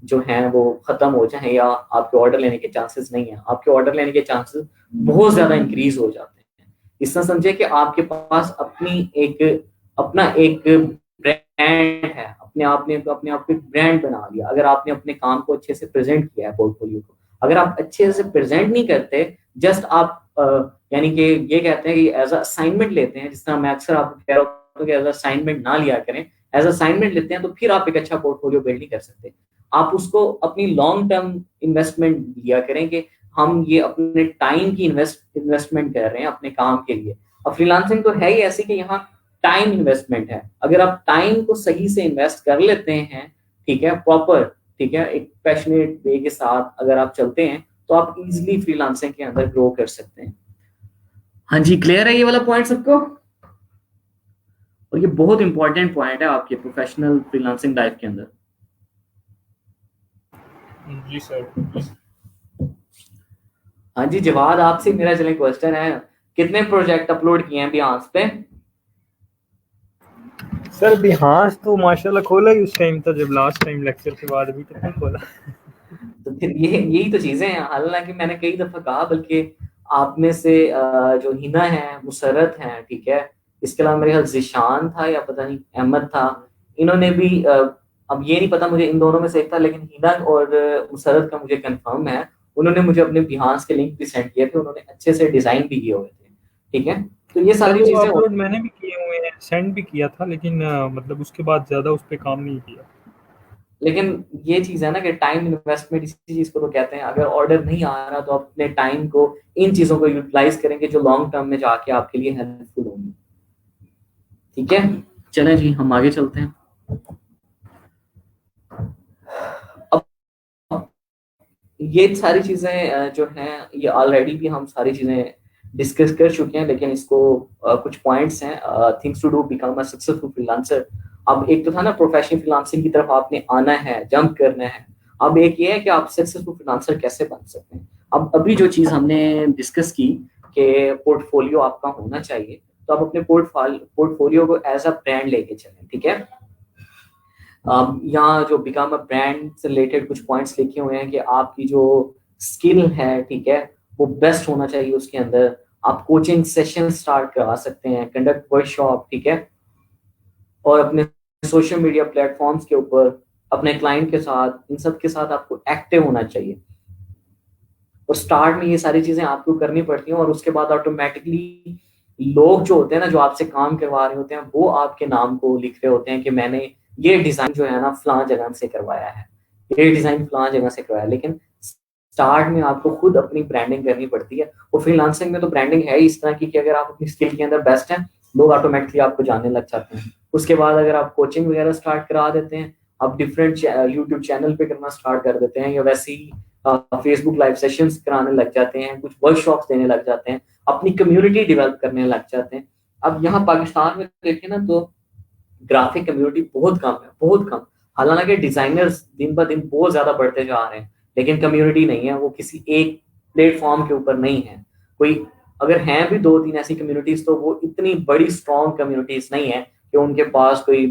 जो हैं वो खत्म हो जाएं, या आपके ऑर्डर लेने के चांसेस नहीं है, आपके ऑर्डर लेने के चांसेस बहुत ज्यादा इंक्रीज हो जाते हैं। इस तरह समझे कि आपके पास अपना एक ब्रांड है, अपने आप ने अपने आप को एक ब्रांड बना लिया। अगर आपने अपने काम को अच्छे से प्रेजेंट किया है, पोर्टफोलियो को अगर आप अच्छे से प्रेजेंट नहीं करते, जस्ट आप यानी कि ये कहते हैं कि एज असाइनमेंट लेते हैं, जिस तरह मैं अक्सर आपको कह रहा हूँ कि एज असाइनमेंट ना लिया करें, एज असाइनमेंट लेते हैं तो फिर आप एक अच्छा पोर्टफोलियो बिल्ड नहीं कर सकते। आप उसको अपनी लॉन्ग टर्म इन्वेस्टमेंट लिया करें कि हम ये अपने टाइम की इन्वेस्टमेंट कर रहे हैं अपने काम के लिए। अब फ्रीलांसिंग तो है ही ऐसी कि यहाँ टाइम इन्वेस्टमेंट है। अगर आप टाइम को सही से इन्वेस्ट कर लेते हैं, ठीक है, प्रॉपर, ठीक है, एक पैशनेट वे के साथ अगर आप चलते हैं तो आप इजीली फ्रीलांसिंग के अंदर ग्रो कर सकते हैं। हाँ जी, क्लियर है ये वाला पॉइंट सबको? और ये बहुत इंपॉर्टेंट पॉइंट है आपके प्रोफेशनल फ्रीलांसिंग लाइफ के अंदर। जी सर। हाँ जी, जवाद आपसे मेरा चले क्वेश्चन है, कितने प्रोजेक्ट अपलोड किए हैं बिहांस पे? सर बिहांस तो माशाल्लाह खोला ही उस टाइम था जब लास्ट टाइम लेक्चर के बाद, अभी तक नहीं खोला। तो फिर यही तो चीजें हैं। हालांकि मैंने कई दफा कहा, बल्कि आप में से जो हिना है, मुसरत है, ठीक है, इसके अलावा मेरे ख्याल जिशान था या पता नहीं अहमद था, इन्होंने भी अब ये नहीं पता मुझे इन दोनों में से एक था, लेकिन हिना और मुसरत का मुझे कंफर्म है, उन्होंने मुझे अपने बिहांस के लिंक भी सेंड किए थे, उन्होंने अच्छे से डिजाइन भी किए हुए थे, ठीक है। तो ये सर सारी वो चीजें अपलोड मैंने भी किए हुए हैं, सेंड भी किया था, लेकिन मतलब उसके बाद ज़्यादा उस पर काम नहीं किया। लेकिन ये चीज है ना कि टाइम इन्वेस्टमेंट इसी चीज को तो कहते हैं। अगर ऑर्डर नहीं आ रहा तो अपने टाइम को इन चीजों को यूटिलाइज करेंगे जो लॉन्ग टर्म में जाके आपके लिए हेल्पफुल होंगी, ठीक है। चलें जी, हम आगे चलते हैं। अब ये सारी चीजें जो हैं ये ऑलरेडी भी हम सारी चीजें डिस्कस कर चुके हैं, लेकिन इसको कुछ पॉइंट्स हैं, things to do become a successful freelancer. अब एक तो था ना प्रोफेशनल फ्रीलांसिंग की तरफ आपने आना है, जंप करना है। अब एक ये है कि आप सक्सेसफुल फ्रीलांसर कैसे बन सकते हैं। अब अभी जो चीज हमने डिस्कस की कि पोर्टफोलियो आपका होना चाहिए, तो आप अपने पोर्टफोलियो को एज अ ब्रांड लेके चलें, ठीक है। यहाँ जो बिकम अ ब्रांड से रिलेटेड कुछ पॉइंट्स लिखे हुए हैं कि आपकी जो स्किल है, ठीक है, वो बेस्ट होना चाहिए उसके अंदर। आप कोचिंग सेशन स्टार्ट करा सकते हैं, कंडक्ट वर्कशॉप, ठीक है, और अपने सोशल मीडिया प्लेटफॉर्म्स के ऊपर अपने क्लाइंट के साथ, इन सब के साथ आपको एक्टिव होना चाहिए। और स्टार्ट में ये सारी चीजें आपको करनी पड़ती हैं, और उसके बाद ऑटोमेटिकली लोग जो होते हैं ना, जो आपसे काम करवा रहे होते हैं, वो आपके नाम को लिख रहे होते हैं कि मैंने ये डिजाइन जो है ना फलां जगह से करवाया है, ये डिजाइन फलां जगह से करवाया। लेकिन स्टार्ट में आपको खुद अपनी ब्रांडिंग करनी पड़ती है। और फ्रीलांसिंग में तो ब्रांडिंग है इस तरह की कि अगर आप अपनी स्किल के अंदर बेस्ट हैं, लोग ऑटोमेटिकली आपको जानने लग जाते हैं। उसके बाद अगर आप कोचिंग वगैरह स्टार्ट करा देते हैं, आप डिफरेंट यूट्यूब चैनल पे करना स्टार्ट कर देते हैं, या वैसे ही फेसबुक लाइव सेशंस कराने लग जाते हैं, कुछ वर्कशॉप्स देने लग जाते हैं, अपनी कम्युनिटी डेवलप करने लग जाते हैं। अब यहाँ पाकिस्तान में देखें ना तो ग्राफिक कम्युनिटी बहुत कम है, बहुत कम। हालांकि डिजाइनर्स दिन ब दिन बहुत ज्यादा बढ़ते जा रहे हैं, लेकिन कम्युनिटी नहीं है, वो किसी एक प्लेटफॉर्म के ऊपर नहीं है कोई। अगर हैं भी दो तीन ऐसी कम्युनिटीज, तो वो इतनी बड़ी स्ट्रॉन्ग कम्युनिटीज नहीं है कि उनके पास कोई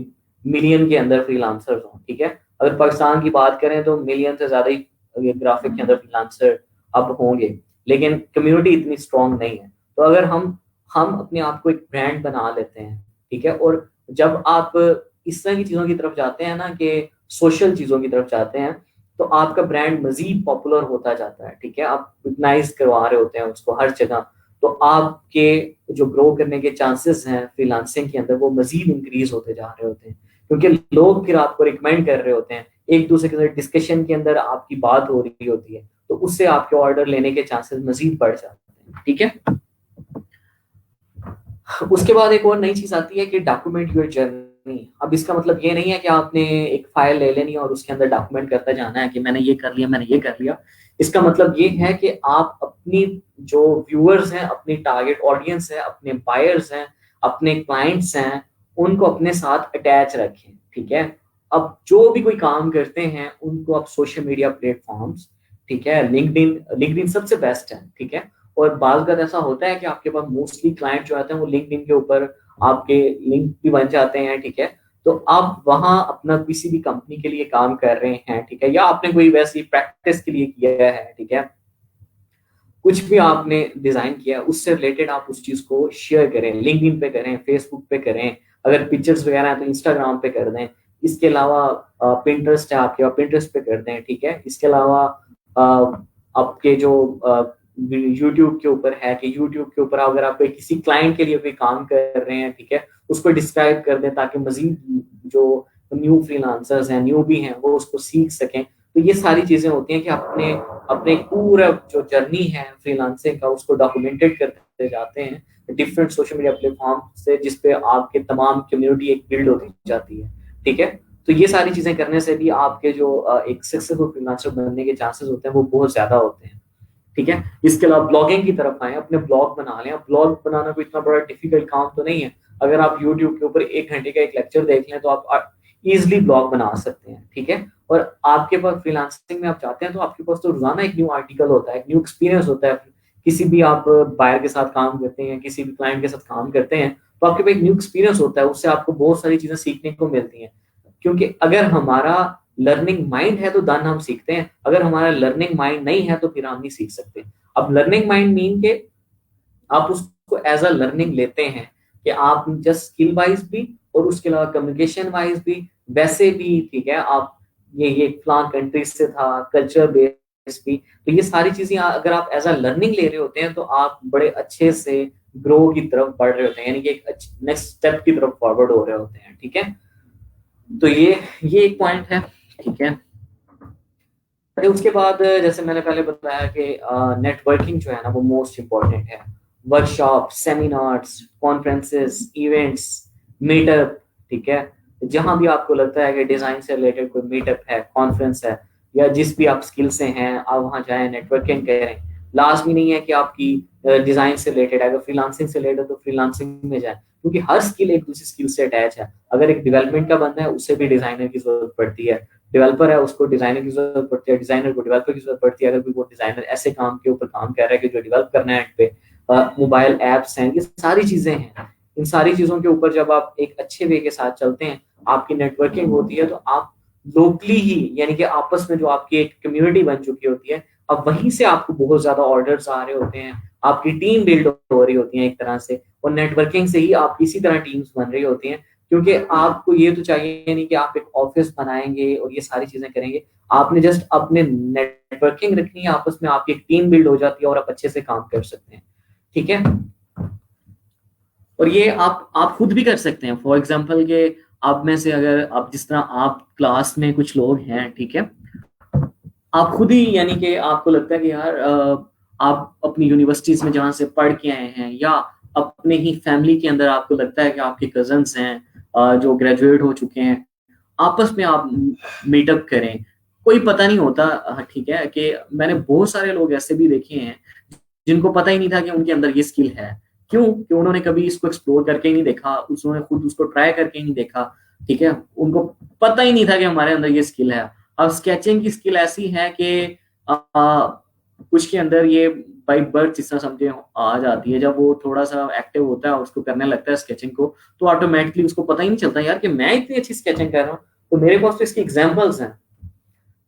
मिलियन के अंदर फ्रीलांसर्स हों, ठीक है। अगर पाकिस्तान की बात करें तो मिलियन से ज्यादा ही ग्राफिक के अंदर फ्रीलांसर अब होंगे, लेकिन कम्युनिटी इतनी स्ट्रांग नहीं है। तो अगर हम अपने आप को एक ब्रांड बना लेते हैं, ठीक है, और जब आप इस तरह की चीज़ों की तरफ जाते हैं ना, कि सोशल चीज़ों की तरफ जाते हैं, तो आपका ब्रांड मजीद पॉपुलर होता जाता है, ठीक है, आप रिकग्नाइज करवा रहे होते हैं उसको हर जगह, तो आपके जो ग्रो करने के चांसेस हैं फ्रीलांसिंग के अंदर वो मजीद इंक्रीज होते जा रहे होते हैं, क्योंकि लोग फिर आपको रिकमेंड कर रहे होते हैं, एक दूसरे के साथ डिस्कशन के अंदर आपकी बात हो रही होती है, तो उससे आपके ऑर्डर लेने के चांसेस मजीद बढ़ जाते हैं, ठीक है। उसके बाद एक और नई चीज आती है कि डॉक्यूमेंट योर जर्नी। अब इसका मतलब ये नहीं है कि आपने एक फाइल ले लेनी है और उसके अंदर डॉक्यूमेंट करता जाना है कि मैंने ये कर लिया, मैंने ये कर लिया। इसका मतलब ये है कि आप अपनी जो व्यूअर्स हैं, अपनी टारगेट ऑडियंस है, अपने बायर्स हैं, अपने क्लाइंट्स हैं, उनको अपने साथ अटैच रखें, ठीक है। अब जो भी कोई काम करते हैं उनको आप सोशल मीडिया प्लेटफॉर्म्स, ठीक है, लिंक्डइन, लिंक्डइन सबसे बेस्ट है, ठीक है। और बात का ऐसा होता है कि आपके पास मोस्टली क्लाइंट जो आते हैं वो लिंक्डइन के ऊपर आपके लिंक भी बन जाते हैं, ठीक है। तो आप वहां अपना किसी भी कंपनी के लिए काम कर रहे हैं, ठीक है, या आपने कोई वैसी प्रैक्टिस के लिए किया है, ठीक है, कुछ भी आपने डिजाइन किया है उससे रिलेटेड आप उस चीज को शेयर करें, लिंक्डइन पे करें, फेसबुक पे करें, अगर पिक्चर्स वगैरह है तो इंस्टाग्राम पे कर दें। इसके अलावा पिंटरेस्ट है आपके, पिंटरेस्ट पे कर दें, ठीक है। इसके अलावा आपके जो यूट्यूब के ऊपर है, कि यूट्यूब के ऊपर अगर आप किसी क्लाइंट के लिए कोई काम कर रहे हैं, ठीक है, उसको डिस्क्राइब कर दें ताकि मजीद जो न्यू फ्रीलांसर्स हैं, न्यू भी हैं, वो उसको सीख सकें। तो ये सारी चीजें होती हैं कि अपने अपने पूरा जो जर्नी है फ्रीलांसिंग का उसको डॉक्यूमेंटेड करते जाते हैं डिफरेंट सोशल मीडिया प्लेटफॉर्म से, जिसपे आपके तमाम कम्युनिटी एक बिल्ड होती जाती है, ठीक है। तो ये सारी चीजें करने से भी आपके जो एक सक्सेसफुल फ्रीलांसर बनने के चांसेस होते हैं वो बहुत ज्यादा होते हैं, ठीक है। इसके अलावा ब्लॉगिंग की तरफ आए, अपने ब्लॉग बना लें। ब्लॉग बनाना कोई इतना बड़ा डिफिकल्ट काम तो नहीं है। अगर आप यूट्यूब के ऊपर 1 घंटे का एक लेक्चर देख लें तो आप इजिली ब्लॉग बना सकते हैं, ठीक है। और आपके पास फ्रीलांसिंग में आप चाहते हैं तो आपके पास तो रोजाना एक न्यू आर्टिकल होता है, एक न्यू एक्सपीरियंस होता है। किसी भी आप बायर के साथ काम करते हैं, किसी भी क्लाइंट के साथ काम करते हैं, तो आपके पास एक न्यू एक्सपीरियंस होता है, उससे आपको बहुत सारी चीजें सीखने को मिलती हैं। क्योंकि अगर हमारा लर्निंग माइंड है तो दन हम सीखते हैं, अगर हमारा लर्निंग माइंड नहीं है तो फिर हम नहीं सीख सकते। अब लर्निंग माइंड मीन के आप उसको एज अ लर्निंग लेते हैं कि आप जस्ट स्किल वाइज भी और उसके अलावा कम्युनिकेशन वाइज भी, वैसे भी, ठीक है, आप ये फलान कंट्रीज से था, कल्चर बेस्ड भी। तो ये सारी चीजें अगर आप एज अ लर्निंग ले रहे होते हैं तो आप बड़े अच्छे से ग्रो की तरफ बढ़ रहे होते हैं, यानी कि एक नेक्स्ट स्टेप की तरफ फॉरवर्ड हो रहे होते हैं, ठीक है। तो ये एक पॉइंट है, ठीक है। फिर उसके बाद जैसे मैंने पहले बताया कि नेटवर्किंग जो है ना वो मोस्ट इम्पोर्टेंट है। Workshop, seminars, conferences, events, meetup, ठीक है। जहां भी आपको लगता है कि डिजाइन से रिलेटेड कोई मीटअप है, कॉन्फ्रेंस है, या जिस भी आप स्किल से हैं आप वहां जाएं, नेटवर्किंग करें। लास्ट भी नहीं है कि आपकी डिजाइन से रिलेटेड है, अगर फ्रीलांसिंग से रिलेटेड तो फ्रीलांसिंग में जाए, क्योंकि हर स्किल एक दूसरी स्किल से अटैच है। अगर एक डेवलपमेंट का बंदा है उससे भी डिजाइनर की जरूरत पड़ती है, डेवलपर है उसको डिजाइनर की जरूरत पड़ती है, डिजाइनर को डेवलपर की जरूरत पड़ती है। अगर कोई वो डिजाइनर ऐसे काम के ऊपर काम कर रहा है कि जो डेवलप करना है पे मोबाइल एप्स हैं, ये सारी चीजें हैं। इन सारी चीजों के ऊपर जब आप एक अच्छे वे के साथ चलते हैं, आपकी नेटवर्किंग होती है, तो आप लोकली ही, यानी कि आपस में जो आपकी एक कम्युनिटी बन चुकी होती है, अब वहीं से आपको बहुत ज्यादा ऑर्डर्स आ रहे होते हैं, आपकी टीम बिल्ड हो रही होती है एक तरह से, और नेटवर्किंग से ही आप इसी तरह टीम्स बन रही होती हैं। क्योंकि आपको ये तो चाहिए नहीं कि आप एक ऑफिस बनाएंगे और ये सारी चीजें करेंगे, आपने जस्ट अपने नेटवर्किंग रखनी है, आपस में आपकी एक टीम बिल्ड हो जाती है और आप अच्छे से काम कर सकते हैं, ठीक है। और ये आप खुद भी कर सकते हैं। फॉर एग्जांपल के आप में से अगर आप, जिस तरह आप क्लास में कुछ लोग हैं, ठीक है, आप खुद ही, यानी कि आपको लगता है कि यार आप अपनी यूनिवर्सिटीज में जहाँ से पढ़ के आए हैं, या अपने ही फैमिली के अंदर आपको लगता है कि आपके कजन्स हैं जो ग्रेजुएट हो चुके हैं, आपस में आप मीटअप करें। कोई पता नहीं होता, ठीक है, कि मैंने बहुत सारे लोग ऐसे भी देखे हैं जिनको पता ही नहीं था कि उनके अंदर ये स्किल है। क्यों? कि उन्होंने कभी इसको एक्सप्लोर करके ही नहीं देखा, उन्होंने खुद उसको ट्राई करके ही नहीं देखा, ठीक है, उनको पता ही नहीं था कि हमारे अंदर ये स्किल है। अब स्केचिंग की स्किल ऐसी है कि कुछ के अंदर ये बाई बर्थ जिस तरह समझे आ जाती है। जब वो थोड़ा सा एक्टिव होता है, उसको करने लगता है स्केचिंग को, तो ऑटोमेटिकली उसको पता ही नहीं चलता यार कि मैं इतनी अच्छी स्केचिंग कर रहा हूँ। तो मेरे पास तो इसकी एग्जांपल्स हैं।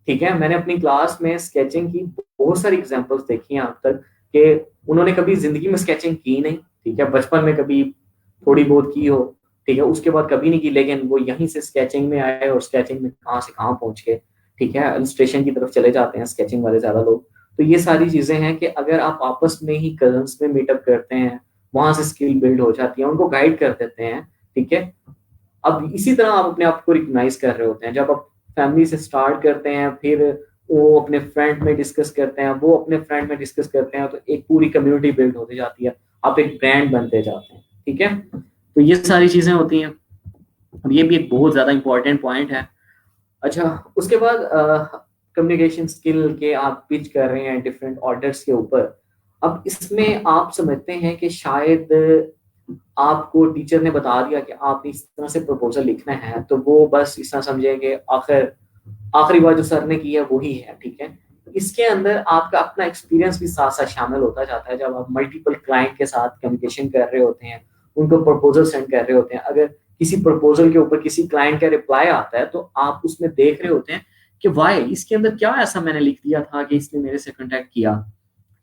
ठीक है, मैंने अपनी क्लास में स्केचिंग की बहुत सारी एग्जांपल्स देखी हैं अब तक कि उन्होंने कभी जिंदगी में स्केचिंग की नहीं, ठीक है, बचपन में कभी थोड़ी बहुत की हो, ठीक है, उसके बाद कभी नहीं की, लेकिन वो यहीं से स्केचिंग में आए और स्केचिंग में कहाँ से कहाँ पहुंच गए, ठीक है, इलस्ट्रेशन की तरफ चले जाते हैं स्केचिंग वाले ज्यादा लोग। तो ये सारी चीजें हैं कि अगर आप आपस में ही कजन्स में मीटअप करते हैं, वहां से स्किल बिल्ड हो जाती है, उनको गाइड कर देते हैं, ठीक है। अब इसी तरह आप अपने आप को रिकग्नाइज कर रहे होते हैं, जब आप फैमिली से स्टार्ट करते हैं, फिर वो अपने फ्रेंड में डिस्कस करते हैं, वो अपने फ्रेंड में डिस्कस करते हैं, तो एक पूरी कम्युनिटी बिल्ड होती जाती है, आप एक ब्रांड बनते जाते हैं, ठीक है। तो ये सारी चीजें होती हैं, और ये भी एक बहुत ज्यादा इंपॉर्टेंट पॉइंट है। अच्छा, उसके बाद कम्युनिकेशन स्किल के आप पिच कर रहे हैं डिफरेंट ऑर्डर्स के ऊपर। अब इसमें आप समझते हैं कि शायद आपको टीचर ने बता दिया कि आप इस तरह से प्रपोजल लिखना है, तो वो बस इस तरह समझेंगे आखिर आखिरी बार जो सर ने की है वही है, ठीक है। इसके अंदर आपका अपना एक्सपीरियंस भी साथ साथ शामिल होता जाता है, जब आप मल्टीपल क्लाइंट के साथ कम्युनिकेशन कर रहे होते हैं, उनको प्रपोजल सेंड कर रहे होते हैं, अगर किसी प्रपोजल के ऊपर किसी क्लाइंट का रिप्लाई आता है, तो आप उसमें देख रहे होते हैं कि वाई इसके अंदर क्या ऐसा मैंने लिख दिया था कि इसने मेरे से कांटेक्ट किया,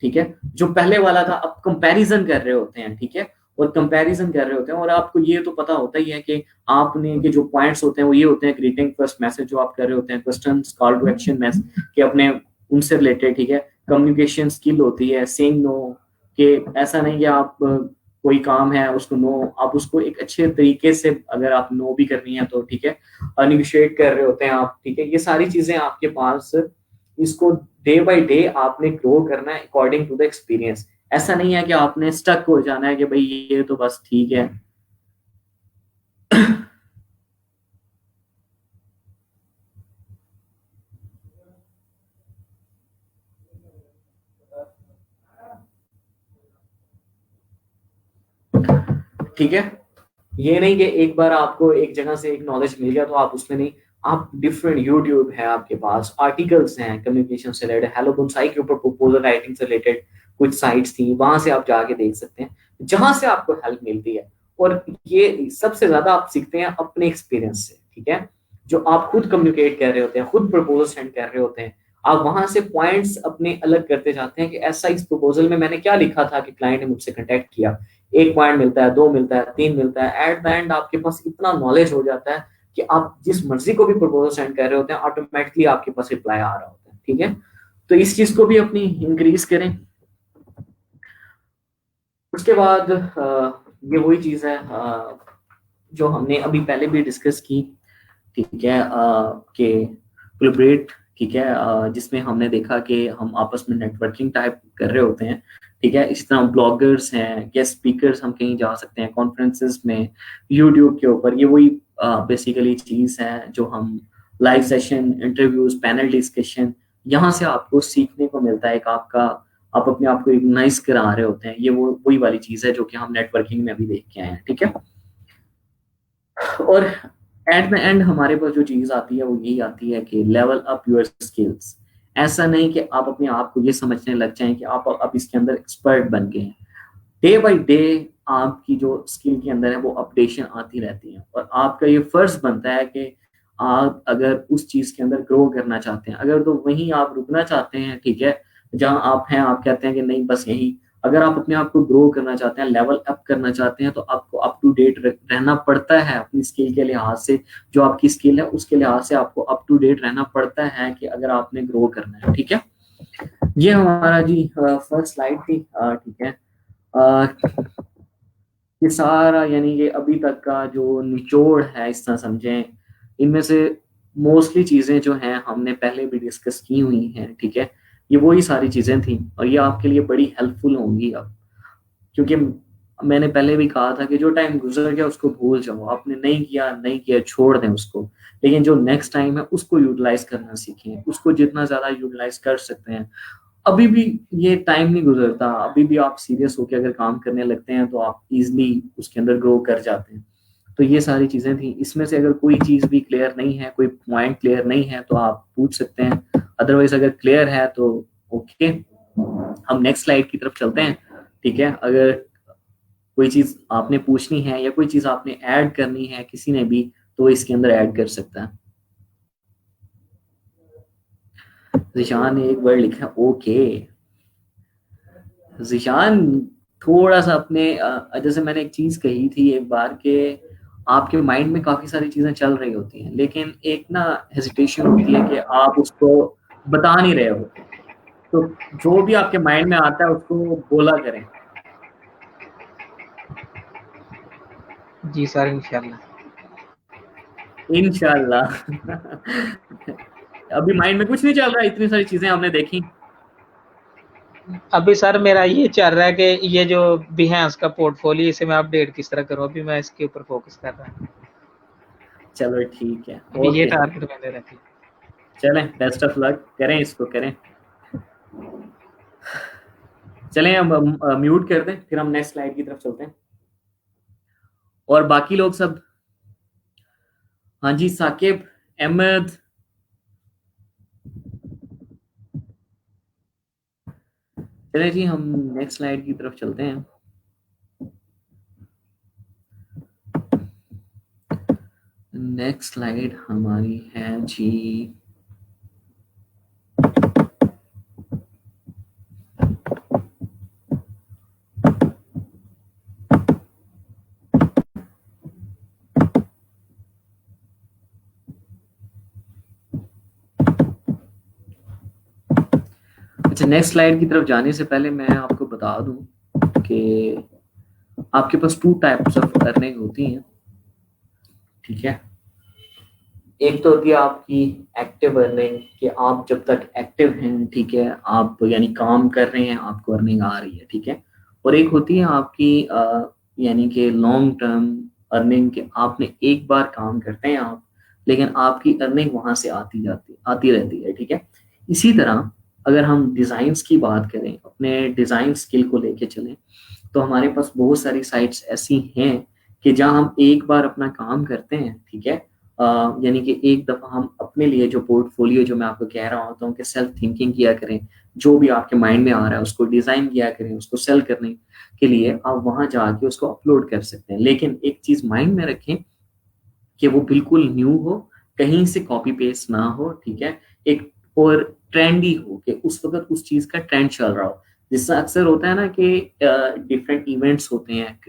ठीक है, जो पहले वाला था। अब कंपैरिजन कर रहे होते हैं, ठीक है, और कंपैरिजन कर रहे होते हैं, और आपको ये तो पता होता ही है कि आपने के जो पॉइंट्स होते हैं वो ये होते हैं, ग्रीटिंग फर्स्ट मैसेज जो आप कर रहे होते हैं, question call to action message के अपने उनसे रिलेटेड, ठीक है, कम्युनिकेशन स्किल होती है, सेइंग नो, कि ऐसा नहीं कि आप कोई काम है उसको नो, आप उसको एक अच्छे तरीके से अगर आप नो भी करनी है तो ठीक है, निगोशिएट कर रहे होते हैं आप, ठीक है। ये सारी चीजें आपके पास, इसको डे बाय डे आपने ग्रो करना है अकॉर्डिंग टू द एक्सपीरियंस। ऐसा नहीं है कि आपने स्टक हो जाना है कि भाई ये तो बस ठीक है। ठीक है, ये नहीं कि एक बार आपको एक जगह से एक नॉलेज मिल गया तो आप उसमें नहीं, आप डिफरेंट यूट्यूब है आपके पास, आर्टिकल्स हैं कम्युनिकेशन से रिलेटेड, हेलो बुनसाई के ऊपर प्रपोजल राइटिंग से रिलेटेड कुछ साइट्स थी, वहां से आप जाके देख सकते हैं, जहां से आपको हेल्प मिलती है। और ये सबसे ज्यादा आप सीखते हैं अपने एक्सपीरियंस से, ठीक है, जो आप खुद कम्युनिकेट कर रहे होते हैं, खुद प्रपोजल सेंड कर रहे होते हैं, आप वहां से पॉइंट्स अपने अलग करते जाते हैं कि ऐसा इस प्रपोजल में मैंने क्या लिखा था कि क्लाइंट ने मुझसे कांटेक्ट किया। एक पॉइंट मिलता है, दो मिलता है, तीन मिलता है, एट द एंड आपके पास इतना नॉलेज हो जाता है कि आप जिस मर्जी को भी प्रपोजल सेंड कर रहे होते हैं, ऑटोमेटिकली आपके पास रिप्लाई आ रहा होता है, ठीक है। तो इस चीज को भी अपनी इंक्रीज करें। उसके बाद ये वही चीज है जो हमने अभी पहले भी डिस्कस की, ठीक है, कि कोलैबोरेट, ठीक है, जिसमें हमने देखा कि हम आपस में नेटवर्किंग टाइप कर रहे होते हैं, ठीक है। इस तरह ब्लॉगर्स हैं, गेस्ट स्पीकर्स, हम कहीं जा सकते हैं कॉन्फ्रेंसेस में, यूट्यूब के ऊपर, ये वही बेसिकली चीज है जो हम live session, interviews, panel discussion, यहाँ से आपको सीखने को मिलता है, एक आपका आप अपने आप को रिकग्नाइज करा रहे होते हैं, ये वो वही वाली चीज है जो कि हम नेटवर्किंग में अभी देख के आए हैं, ठीक है। और एट द एंड हमारे पास जो चीज आती है वो यही आती है कि लेवल अप योर स्किल्स। ऐसा नहीं कि आप अपने आप को ये समझने लग जाएं कि आप अब इसके अंदर एक्सपर्ट बन गए हैं। डे बाय डे आपकी जो स्किल के अंदर है वो अपडेशन आती रहती है, और आपका ये फर्ज बनता है कि आप अगर उस चीज के अंदर ग्रो करना चाहते हैं, अगर तो वहीं आप रुकना चाहते हैं, ठीक है, जहां आप हैं, आप कहते हैं कि नहीं बस यही, अगर आप अपने आप को ग्रो करना चाहते हैं, लेवल अप करना चाहते हैं, तो आपको अप टू डेट रहना पड़ता है अपनी स्किल के लिहाज से। जो आपकी स्किल है उसके लिहाज से आपको अप टू डेट रहना पड़ता है कि अगर आपने ग्रो करना है, ठीक है। ये हमारा जी फर्स्ट स्लाइड थी, ठीक है। ये सारा यानी कि अभी तक का जो निचोड़ है इस तरह समझें, इनमें से मोस्टली चीजें जो हैं हमने पहले भी डिस्कस की हुई हैं, ठीक है। ये वही सारी चीजें थी और ये आपके लिए बड़ी हेल्पफुल होंगी अब, क्योंकि मैंने पहले भी कहा था कि जो टाइम गुजर गया उसको भूल जाओ, आपने नहीं किया नहीं किया छोड़ दें उसको, लेकिन जो नेक्स्ट टाइम है उसको यूटिलाइज करना सीखें, उसको जितना ज्यादा यूटिलाइज कर सकते हैं। अभी भी ये टाइम नहीं गुजरता, अभी भी आप सीरियस होकर अगर काम करने लगते हैं तो आप इजिली उसके अंदर ग्रो कर जाते हैं। तो ये सारी चीजें थी, इसमें से अगर कोई चीज भी क्लियर नहीं है, कोई पॉइंट क्लियर नहीं है तो आप पूछ सकते हैं, अदरवाइज अगर क्लियर है तो ओके, हम नेक्स्ट स्लाइड की तरफ चलते हैं, ठीक है। अगर कोई चीज आपने पूछनी है या कोई चीज आपने ऐड करनी है किसी ने भी, तो वो इसके अंदर ऐड कर सकता है। जिशान ने एक वर्ड लिखा है ओके। जिशान थोड़ा सा अपने जैसे मैंने एक चीज कही थी एक बार के आपके माइंड में काफी सारी चीजें चल रही होती हैं लेकिन एक ना हेजिटेशन होती है कि आप उसको बता नहीं रहे होते। तो जो भी आपके माइंड में आता है उसको बोला करें। जी सर, इंशाल्लाह। इंशाल्लाह। अभी माइंड में कुछ नहीं चल रहा, इतनी सारी चीजें हमने देखी। अभी सर मेरा ये चल रहा है कि ये जो बिहेंस का पोर्टफोलियो, इसे मैं अपडेट किस तरह करूं, अभी मैं इसके ऊपर फोकस कर रहा हूं। चलो ठीक है, अभी ये ओके। टारगेट मैंने रखी। चलें, बेस्ट ऑफ लक, करें इसको करें। चलें अब म्यूट कर दें, फिर हम नेक्स्ट स्लाइड की तरफ चलते हैं। और बाकी लोग सब, हाँ जी, साकिब, अहमद, चले जी हम नेक्स्ट स्लाइड की तरफ चलते हैं। नेक्स्ट स्लाइड हमारी है जी, अच्छा नेक्स्ट स्लाइड की तरफ जाने से पहले मैं आपको बता दूं कि आपके पास टू टाइप्स ऑफ अर्निंग होती हैं, ठीक है। एक तो होती है आपकी एक्टिव अर्निंग कि आप जब तक एक्टिव हैं, ठीक है, आप यानी काम कर रहे हैं आपको अर्निंग आ रही है, ठीक है। और एक होती है आपकी यानी कि लॉन्ग टर्म अर्निंग कि आपने एक बार काम करते हैं आप, लेकिन आपकी अर्निंग वहां से आती रहती है, ठीक है। इसी तरह अगर हम डिजाइन्स की बात करें, अपने डिजाइन स्किल को लेके चलें, तो हमारे पास बहुत सारी साइट्स ऐसी हैं कि जहां हम एक बार अपना काम करते हैं, ठीक है। यानी कि एक दफा हम अपने लिए जो पोर्टफोलियो, जो मैं आपको कह रहा होता हूँ कि सेल्फ थिंकिंग किया करें, जो भी आपके माइंड में आ रहा है उसको डिजाइन किया करें, उसको सेल करने के लिए आप वहां जाके उसको अपलोड कर सकते हैं। लेकिन एक चीज माइंड में रखें कि वो बिल्कुल न्यू हो, कहीं से कॉपी पेस्ट ना हो, ठीक है। एक और ट्रेंडी हो कि उस वक्त उस चीज का ट्रेंड चल रहा हो। जिससे अक्सर होता है ना कि डिफरेंट इवेंट्स होते हैं,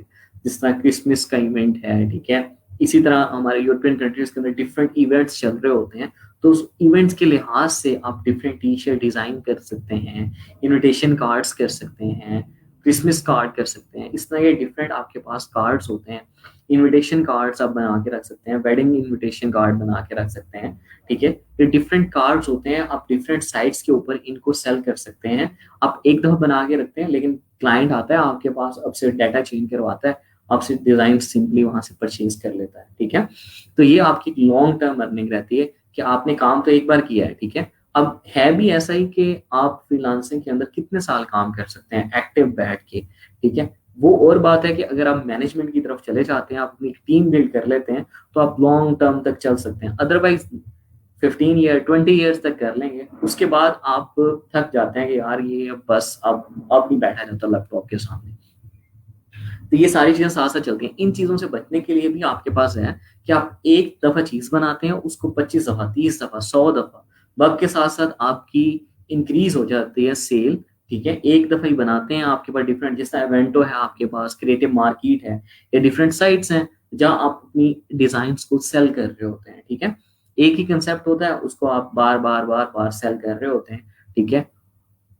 जिस तरह क्रिसमस का इवेंट है, ठीक है। इसी तरह हमारे यूरोपियन कंट्रीज के अंदर डिफरेंट इवेंट्स चल रहे होते हैं, तो उस इवेंट्स के लिहाज से आप डिफरेंट टी शर्ट डिजाइन कर सकते हैं, इनविटेशन कार्ड्स कर सकते हैं, क्रिसमस कार्ड कर सकते हैं। इस तरह के डिफरेंट आपके पास कार्ड्स होते हैं। इनविटेशन कार्ड्स आप बना के रख सकते हैं, वेडिंग इनविटेशन कार्ड बना के रख सकते हैं, ठीक है। ये डिफरेंट कार्ड्स होते हैं, आप डिफरेंट साइट्स के ऊपर इनको सेल कर सकते हैं। आप एक दफा बना के रखते हैं, लेकिन क्लाइंट आता है आपके पास, अब से डाटा चेंज करवाता है, आपसे डिजाइन सिंपली वहां से परचेज कर लेता है, ठीक है। तो ये आपकी लॉन्ग टर्म अर्निंग रहती है कि आपने काम तो एक बार किया है, ठीक है। अब है भी ऐसा ही कि आप फ्रीलांसिंग के अंदर कितने साल काम कर सकते हैं एक्टिव बैठ के, ठीक है। वो और बात है कि अगर आप मैनेजमेंट की तरफ चले जाते हैं, आप अपनी टीम बिल्ड कर लेते हैं, तो आप लॉन्ग टर्म तक चल सकते हैं। अदरवाइज 15 ईयर 20 ईयर्स तक कर लेंगे, उसके बाद आप थक जाते हैं कि यार ये अब बस अब नहीं बैठा जाता लैपटॉप के सामने। तो ये सारी चीजें साथ साथ चलती हैं। इन चीजों से बचने के लिए भी आपके पास है कि आप एक दफा चीज बनाते हैं, उसको 25 दफा, 30 दफा, 100 दफा, वक्त के साथ साथ आपकी इंक्रीज हो जाती है सेल, ठीक है। एक दफा ही बनाते हैं, आपके पास डिफरेंट, जैसा इवेंटो है आपके पास, क्रिएटिव मार्केट है, या डिफरेंट साइट्स हैं जहां आप अपनी डिजाइन को सेल कर रहे होते हैं, ठीक है। एक ही कंसेप्ट होता है, उसको आप बार बार बार बार सेल कर रहे होते हैं, ठीक है।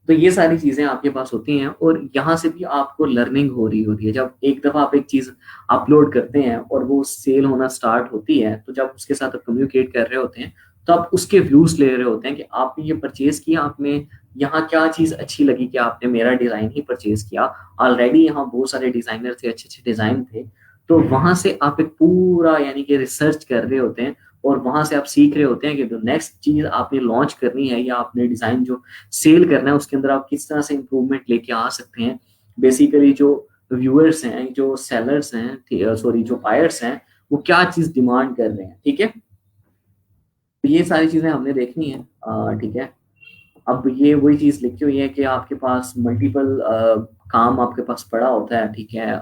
तो ये सारी चीजें आपके पास होती हैं, और यहाँ से भी आपको लर्निंग हो रही होती है। जब एक दफा आप एक चीज अपलोड करते हैं और वो सेल होना स्टार्ट होती है, तो जब उसके साथ आप कम्युनिकेट कर रहे होते हैं, तो आप उसके व्यूज ले रहे होते हैं कि आपने ये परचेज किया, आपने यहाँ क्या चीज अच्छी लगी कि आपने मेरा डिजाइन ही परचेज किया। ऑलरेडी यहाँ बहुत सारे डिजाइनर थे, अच्छे अच्छे डिजाइन थे, तो वहां से आप एक पूरा यानी कि रिसर्च कर रहे होते हैं, और वहां से आप सीख रहे होते हैं कि जो नेक्स्ट चीज आपने लॉन्च करनी है, या आपने डिजाइन जो सेल करना है, उसके अंदर आप किस तरह से इंप्रूवमेंट लेके आ सकते हैं। बेसिकली जो व्यूअर्स हैं, जो सेलर्स हैं, सॉरी जो बायर्स हैं, वो क्या चीज डिमांड कर रहे हैं, ठीक है। तो ये सारी चीजें हमने देखनी है, ठीक है। अब ये वही चीज लिखी हुई है कि आपके पास मल्टीपल काम आपके पास पड़ा होता है, ठीक है।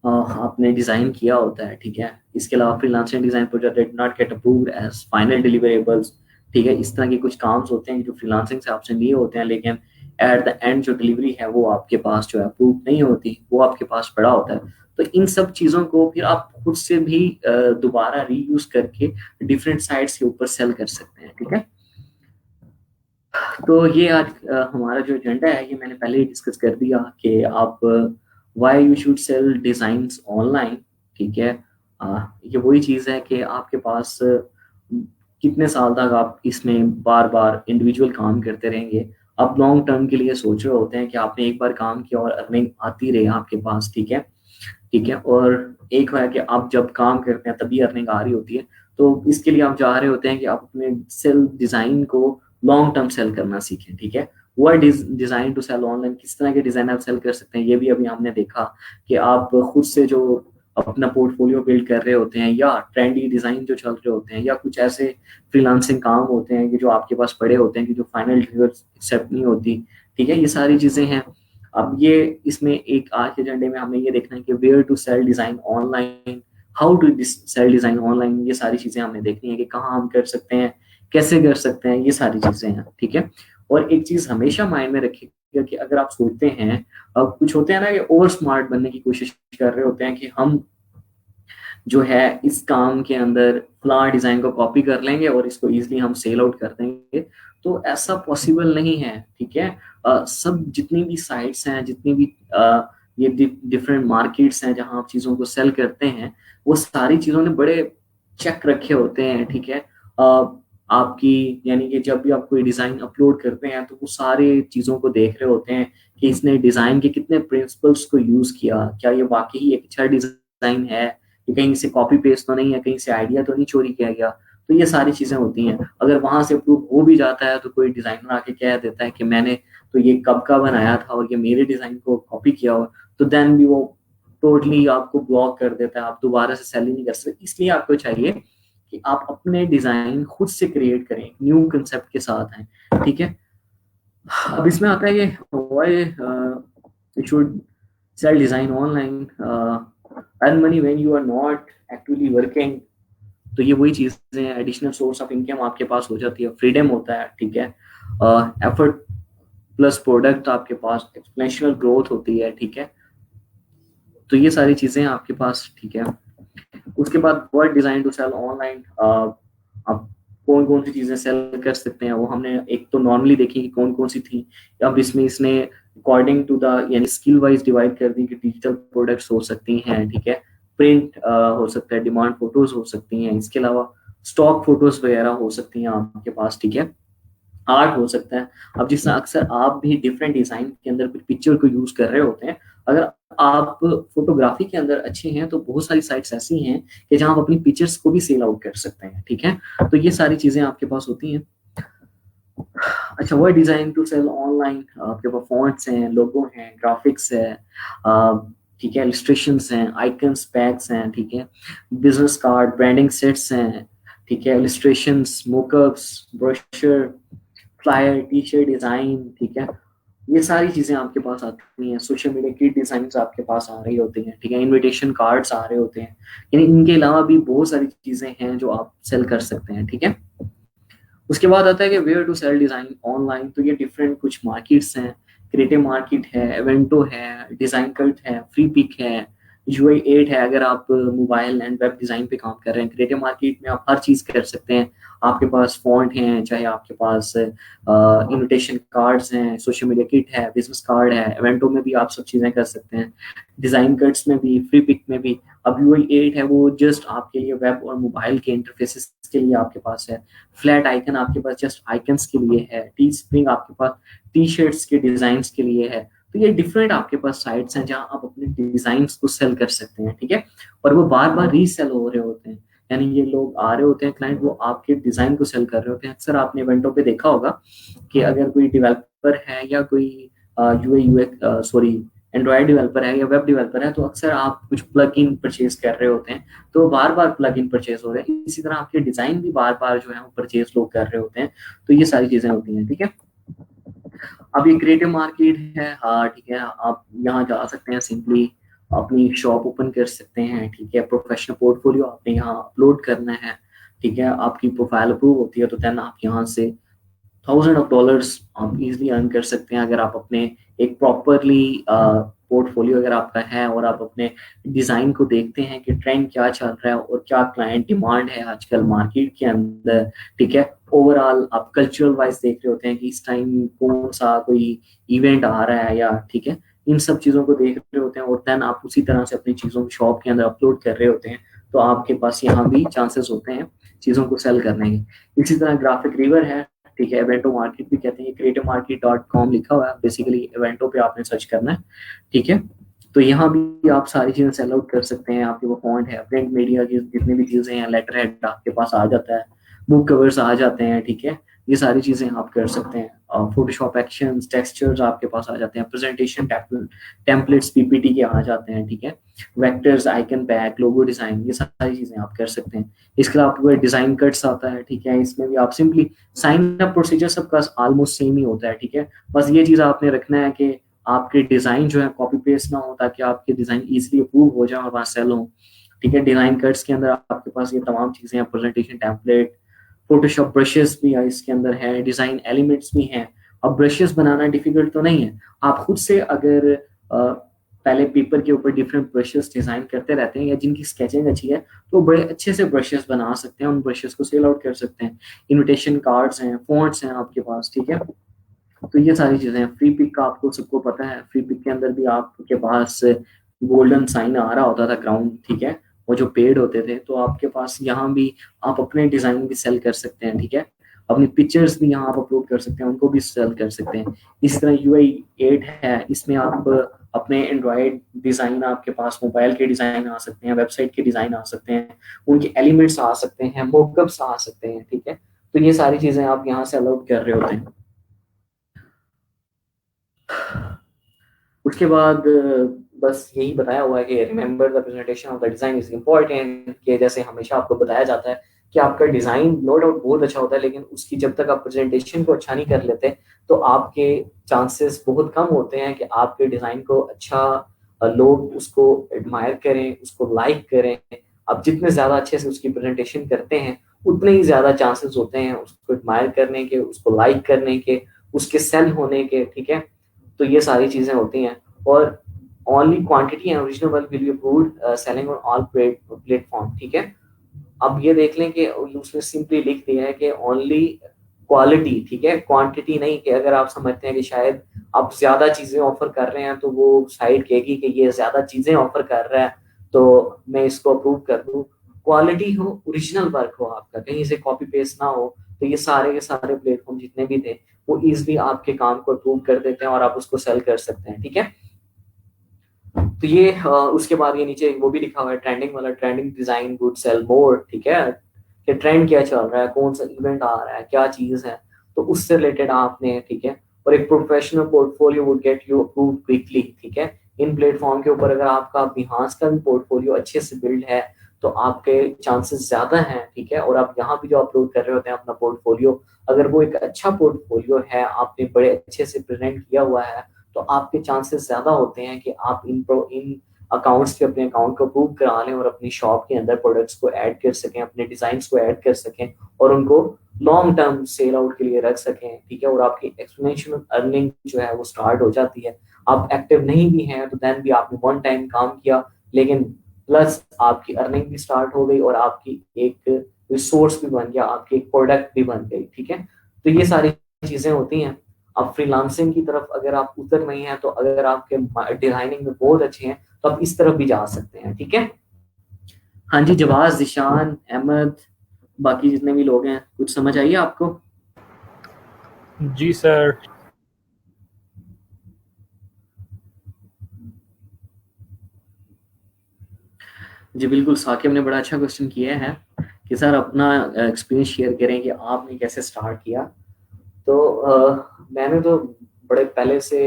आपने डिजाइन किया होता है, ठीक है। इसके अलावा freelancing design project did not get approved as final deliverables, ठीक है। इस तरह के कुछ काम्स होते हैं जो फ्रीलांसिंग से आपसे लिए होते हैं, लेकिन एट द एंड जो डिलीवरी है वो आपके पास जो है अप्रूव नहीं होती, वो आपके पास पड़ा होता है। तो इन सब चीज़ों को फिर आप खुद से भी दोबारा रीयूज करके डिफरेंट साइट्स के ऊपर सेल कर सकते हैं, ठीक है। तो ये आज हमारा जो एजेंडा है ये मैंने पहले ही डिस्कस कर दिया कि आप why you should cell designs online, ठीक है। ये वही चीज़ है कि आपके पास कितने साल तक आप इसमें बार बार इंडिविजुअल काम करते रहेंगे। आप लॉन्ग टर्म के लिए सोच रहे होते हैं कि आपने एक बार काम किया और अर्निंग आती रहे आपके पास, ठीक है, ठीक है। और एक है कि आप जब काम करते हैं तभी अर्निंग आ रही होती है। तो इसके लिए आप चाह रहे होते हैं कि आप अपने सेल डिज़ाइन को लॉन्ग टर्म सेल करना सीखें, ठीक है। Word is design to sell online, किस तरह के डिजाइन आप सेल कर सकते हैं ये भी अभी हमने देखा कि आप खुद से जो अपना पोर्टफोलियो बिल्ड कर रहे होते हैं, या ट्रेंडी डिजाइन जो चल रहे होते हैं, या कुछ ऐसे फ्रीलांसिंग काम होते हैं कि जो आपके पास पड़े होते हैं कि जो फाइनल रिजल्ट एक्सेप्ट नहीं होती, ठीक है। ये सारी चीजें हैं। अब ये इसमें एक आज के एजेंडे में हमें ये देखना है कि where to sell design online, how to sell design online, ये सारी चीजें हमें देखनी है कि कहाँ हम कर सकते हैं, कैसे कर सकते हैं, ये सारी चीजें हैं, ठीक है। और एक चीज हमेशा माइंड में रखिएगा कि अगर आप सोचते हैं, अब कुछ होते हैं ना कि ओवर स्मार्ट बनने की कोशिश कर रहे होते हैं कि हम जो है इस काम के अंदर फला डिजाइन को कॉपी कर लेंगे और इसको इजीली हम सेल आउट कर देंगे, तो ऐसा पॉसिबल नहीं है, ठीक है। सब जितनी भी साइट्स हैं, जितनी भी ये डिफरेंट मार्केट्स हैं जहां आप चीजों को सेल करते हैं, वो सारी चीजों ने बड़े चेक रखे होते हैं, ठीक है। आपकी यानी कि जब भी आप कोई डिजाइन अपलोड करते हैं तो वो सारे चीजों को देख रहे होते हैं कि इसने डिजाइन के कितने प्रिंसिपल्स को यूज किया, क्या ये वाकई एक अच्छा डिजाइन है, कि कहीं से कॉपी पेस्ट तो नहीं है, कहीं से आइडिया तो नहीं चोरी किया गया। तो ये सारी चीजें होती हैं। अगर वहां से अप्रूव हो भी जाता है तो कोई डिजाइनर आके कह देता है कि मैंने तो ये कब का बनाया था और ये मेरे डिजाइन को कॉपी किया हो, तो देन भी वो टोटली आपको ब्लॉक कर देता है, आप दोबारा से सेल ही नहीं कर सकते। इसलिए आपको चाहिए कि आप अपने डिजाइन खुद से क्रिएट करें, न्यू कंसेप्ट के साथ हैं, ठीक है। अब इसमें आता है कि why you should sell design online, earn money when you are not actively working. तो ये वही चीजें हैं, एडिशनल सोर्स ऑफ इनकम आपके पास हो जाती है, फ्रीडम होता है, ठीक है। एफर्ट प्लस प्रोडक्ट आपके पास, एक्सपोनेंशियल ग्रोथ होती है, ठीक है। तो ये सारी चीजें आपके पास, ठीक है। उसके बाद word design to sell online, आप कौन कौन सी चीजें सेल कर सकते हैं वो हमने एक तो नॉर्मली देखी कि कौन कौन सी थी। अब इसमें इसने अकॉर्डिंग टू द यानी स्किल वाइज डिवाइड कर दी कि डिजिटल प्रोडक्ट्स हो सकती हैं, ठीक है, प्रिंट हो सकता है, डिमांड फोटोज हो सकती हैं, इसके अलावा स्टॉक फोटोज वगैरह हो सकती हैं आपके पास, ठीक है, आर्ट हो सकता है। अब जिस तरह अक्सर आप भी डिफरेंट डिजाइन के अंदर पिक्चर को यूज कर रहे होते हैं, अगर आप फोटोग्राफी के अंदर अच्छे हैं तो बहुत सारी साइट्स ऐसी हैं कि जहां आप अपनी पिक्चर्स को भी सेल आउट कर सकते हैं, ठीक है। तो ये सारी चीजें आपके पास होती हैं। अच्छा, वो डिजाइन टू सेल ऑनलाइन, आपके पास फॉन्ट्स हैं, लोगो हैं, ग्राफिक्स है, ठीक है, इलस्ट्रेशंस हैं, आइकन्स, पैक्स हैं, ठीक है, बिजनेस कार्ड, ब्रांडिंग सेट्स हैं, ठीक है, illustrations, mockups, brochure, flyer, T shirt design, ठीक है। ये सारी चीजें आपके पास आती हैं। सोशल मीडिया की डिजाइन आपके पास आ रही होती हैं, ठीक है, इनविटेशन कार्ड्स आ रहे होते हैं। यानी इनके अलावा भी बहुत सारी चीजें हैं जो आप सेल कर सकते हैं, ठीक है। उसके बाद आता है कि where to sell design online, तो ये डिफरेंट कुछ मार्केट्स हैं। क्रिएटिव मार्केट है, इवेंटो है, डिजाइन कल्ट है, फ्री पिक है, यूआई 8 है अगर आप मोबाइल एंड वेब डिजाइन पे काम कर रहे हैं। क्रिएटिव मार्केट में आप हर चीज कर सकते हैं। आपके पास फॉन्ट हैं, चाहे आपके पास इनविटेशन कार्ड्स हैं, सोशल मीडिया किट है, बिजनेस कार्ड है, इवेंटो में भी आप सब चीजें कर सकते हैं, डिजाइन कट्स में भी, फ्री पिक में भी। अब यूआई 8 है वो जस्ट आपके लिए वेब और मोबाइल के इंटरफेसेस के लिए आपके पास है। फ्लैट आइकन आपके पास जस्ट आइकन्स के लिए है। टी स्प्रिंग आपके पास टी शर्ट्स के डिजाइन के लिए है। तो ये डिफरेंट आपके पास साइट्स हैं जहां आप अपने डिजाइन को सेल कर सकते हैं, ठीक है। और वो बार बार रीसेल हो रहे होते हैं, यानी ये लोग आ रहे होते हैं क्लाइंट, वो आपके डिजाइन को सेल कर रहे होते हैं। अक्सर आपने इवेंटों पे देखा होगा कि अगर कोई डेवलपर है या कोई UI UX sorry Android developer है या वेब डेवलपर है, तो अक्सर आप कुछ प्लग इन परचेज कर रहे होते हैं, तो बार बार प्लग इन परचेज हो रहे हैं। इसी तरह आपके डिजाइन भी बार बार जो है वो परचेज लोग कर रहे होते हैं। तो ये सारी चीजें होती हैं, ठीक है। अब ये क्रिएटिव मार्केट है, हाँ ठीक है, आप यहाँ जा सकते हैं, सिंपली अपनी शॉप ओपन कर सकते हैं, ठीक है, प्रोफेशनल पोर्टफोलियो आपने यहाँ अपलोड करना है, ठीक है, आपकी प्रोफाइल अप्रूव होती है, तो देन आप यहाँ से $1000 आप इजीली अर्न कर सकते हैं अगर आप अपने एक प्रॉपरली पोर्टफोलियो अगर आपका है और आप अपने डिज़ाइन को देखते हैं कि ट्रेंड क्या चल रहा है और क्या क्लाइंट डिमांड है आजकल मार्केट के अंदर, ठीक है। ओवरऑल आप कल्चरल वाइज देख रहे होते हैं कि इस टाइम कौन सा कोई इवेंट आ रहा है या, ठीक है, इन सब चीज़ों को देख रहे होते हैं और देन आप उसी तरह से अपनी चीज़ों को शॉप के अंदर अपलोड कर रहे होते हैं, तो आपके पास यहाँ भी चांसेस होते हैं चीज़ों को सेल करने के। इसी तरह ग्राफिक रिवर है, ठीक है, इवेंटो मार्केट भी कहते हैं, creativemarket.com लिखा हुआ है, बेसिकली इवेंटो पे आपने सर्च करना है, ठीक है। तो यहाँ भी आप सारी चीजें सेल आउट कर सकते हैं, आपके वो फॉन्ट है, प्रिंट मीडिया की जितनी भी चीजें हैं, लेटर हेड आपके पास आ जाता है, बुक कवर्स आ जाते हैं, ठीक है, ये सारी चीजें आप कर सकते हैं। फोटोशॉप एक्शंस, टेक्सचर्स आपके पास आ जाते हैं, प्रेजेंटेशन टेम्पलेट्स पीपीटी के आ जाते हैं, ठीक है, vectors, icon pack, logo design, ये सारी चीजें आप कर सकते हैं। इसके अलावा आपको डिजाइन कट्स आता है, ठीक है, इसमें भी आप सिंपली साइन अप प्रोसीजर सबका ऑलमोस्ट सेम ही होता है, ठीक है, बस ये चीज आपने रखना है कि आपके डिजाइन जो है कॉपी पेस्ट ना हो, ताकि आपके डिजाइन इजीली अप्रूव हो जाए और वहां सेल हो, ठीक है। डिजाइन कट्स के अंदर आपके पास ये तमाम चीजें हैं, प्रेजेंटेशन टेम्पलेट, फोटोशॉप ब्रशेस भी इसके अंदर है, डिजाइन एलिमेंट्स भी हैं। अब ब्रशेस बनाना डिफिकल्ट तो नहीं है, आप खुद से अगर पहले पेपर के ऊपर डिफरेंट ब्रशेस डिजाइन करते रहते हैं या जिनकी स्केचिंग अच्छी है, तो बड़े अच्छे से ब्रशेस बना सकते हैं, उन ब्रशेस को सेल आउट कर सकते हैं। इनविटेशन कार्ड्स हैं, फॉन्ट्स हैं आपके पास, ठीक है, तो ये सारी चीजें हैं। फ्री पिक का आपको सबको पता है, फ्री पिक के अंदर भी आपके पास गोल्डन साइन आ रहा होता था ग्राउंड, ठीक है, वो जो पेड होते थे, तो आपके पास यहाँ भी आप अपने डिजाइन भी सेल कर सकते हैं, ठीक है, अपनी पिक्चर्स भी यहाँ आप अपलोड कर सकते हैं, उनको भी सेल कर सकते हैं। इस तरह UI8 है, इसमें आप अपने एंड्रॉयड डिजाइन, आपके पास मोबाइल के डिजाइन आ सकते हैं, वेबसाइट के डिजाइन आ सकते हैं, उनके एलिमेंट्स आ सकते हैं, मोकअप्स आ सकते हैं, ठीक है, तो ये सारी चीजें आप यहाँ से अलाउड कर रहे होते हैं। उसके बाद बस यही बताया हुआ है कि remember the presentation of the design is important, कि जैसे हमेशा आपको बताया जाता है कि आपका डिजाइन नो डाउट बहुत अच्छा होता है, लेकिन उसकी जब तक आप प्रेजेंटेशन को अच्छा नहीं कर लेते, तो आपके चांसेस बहुत कम होते हैं कि आपके डिजाइन को अच्छा लोग उसको एडमायर करें, उसको लाइक करें। आप जितने ज्यादा अच्छे से उसकी प्रेजेंटेशन करते हैं, उतने ही ज्यादा चांसेस होते हैं उसको एडमायर करने के, उसको लाइक करने के, उसके सेल होने के, ठीक है, तो ये सारी चीजें होती हैं। और only quantity and original work will be approved selling on all platform, ठीक है। अब ये देख लें कि उसमें सिंपली लिख दिया है कि ओनली क्वालिटी, ठीक है, क्वांटिटी नहीं, कि अगर आप समझते हैं कि शायद आप ज्यादा चीजें ऑफर कर रहे हैं, तो वो साइट कहेगी कि ये ज्यादा चीजें ऑफर कर रहा है, तो मैं इसको अप्रूव कर दूं। क्वालिटी हो, ओरिजिनल वर्क हो आपका, कहीं से कॉपी पेस्ट ना हो, तो ये सारे के सारे प्लेटफॉर्म जितने भी थे, वो इजिली आपके काम को अप्रूव कर देते हैं और आप उसको सेल कर सकते हैं, ठीक है। तो ये उसके बाद ये नीचे वो भी लिखा हुआ है ट्रेंडिंग वाला, ट्रेंडिंग डिजाइन वुड सेल मोर, ठीक है, कि ट्रेंड क्या चल रहा है, कौन सा इवेंट आ रहा है, क्या चीज है, तो उससे रिलेटेड आपने, ठीक है, और एक professional portfolio would get you approved quickly, ठीक है। इन प्लेटफॉर्म के ऊपर अगर आपका बिहास का भी पोर्टफोलियो अच्छे से बिल्ड है, तो आपके चांसेस ज्यादा हैं, ठीक है। और आप यहाँ भी जो अपलोड कर रहे होते हैं अपना पोर्टफोलियो, अगर वो एक अच्छा पोर्टफोलियो है, आपने बड़े अच्छे से प्रेजेंट किया हुआ है, तो आपके चांसेस ज्यादा होते हैं कि आप इन अकाउंट्स पे अपने अकाउंट को अप्रूव करा लें और अपनी शॉप के अंदर प्रोडक्ट्स को ऐड कर सकें, अपने डिजाइन्स को ऐड कर सकें और उनको लॉन्ग टर्म सेल आउट के लिए रख सकें, ठीक है। और आपकी एक्सपोनेंशियल अर्निंग जो है वो स्टार्ट हो जाती है। आप एक्टिव नहीं भी हैं तो देन भी आपने वन टाइम काम किया, लेकिन प्लस आपकी अर्निंग भी स्टार्ट हो गई और आपकी एक रिसोर्स भी बन गया, आपकी एक प्रोडक्ट भी बन गई, ठीक है। तो ये सारी चीजें होती हैं। अब फ्रीलांसिंग की तरफ अगर आप उतर नहीं है, तो अगर आपके डिजाइनिंग में बहुत अच्छे हैं, तो आप इस तरफ भी जा सकते हैं, ठीक है। हाँ जी, जवाज, जिशान, अहमद, बाकी जितने भी लोग हैं, कुछ समझ आई आपको? जी सर। जी बिल्कुल, साकिब ने बड़ा अच्छा क्वेश्चन किया है कि सर अपना एक्सपीरियंस शेयर करें कि आपने कैसे स्टार्ट किया। तो मैंने तो बड़े पहले से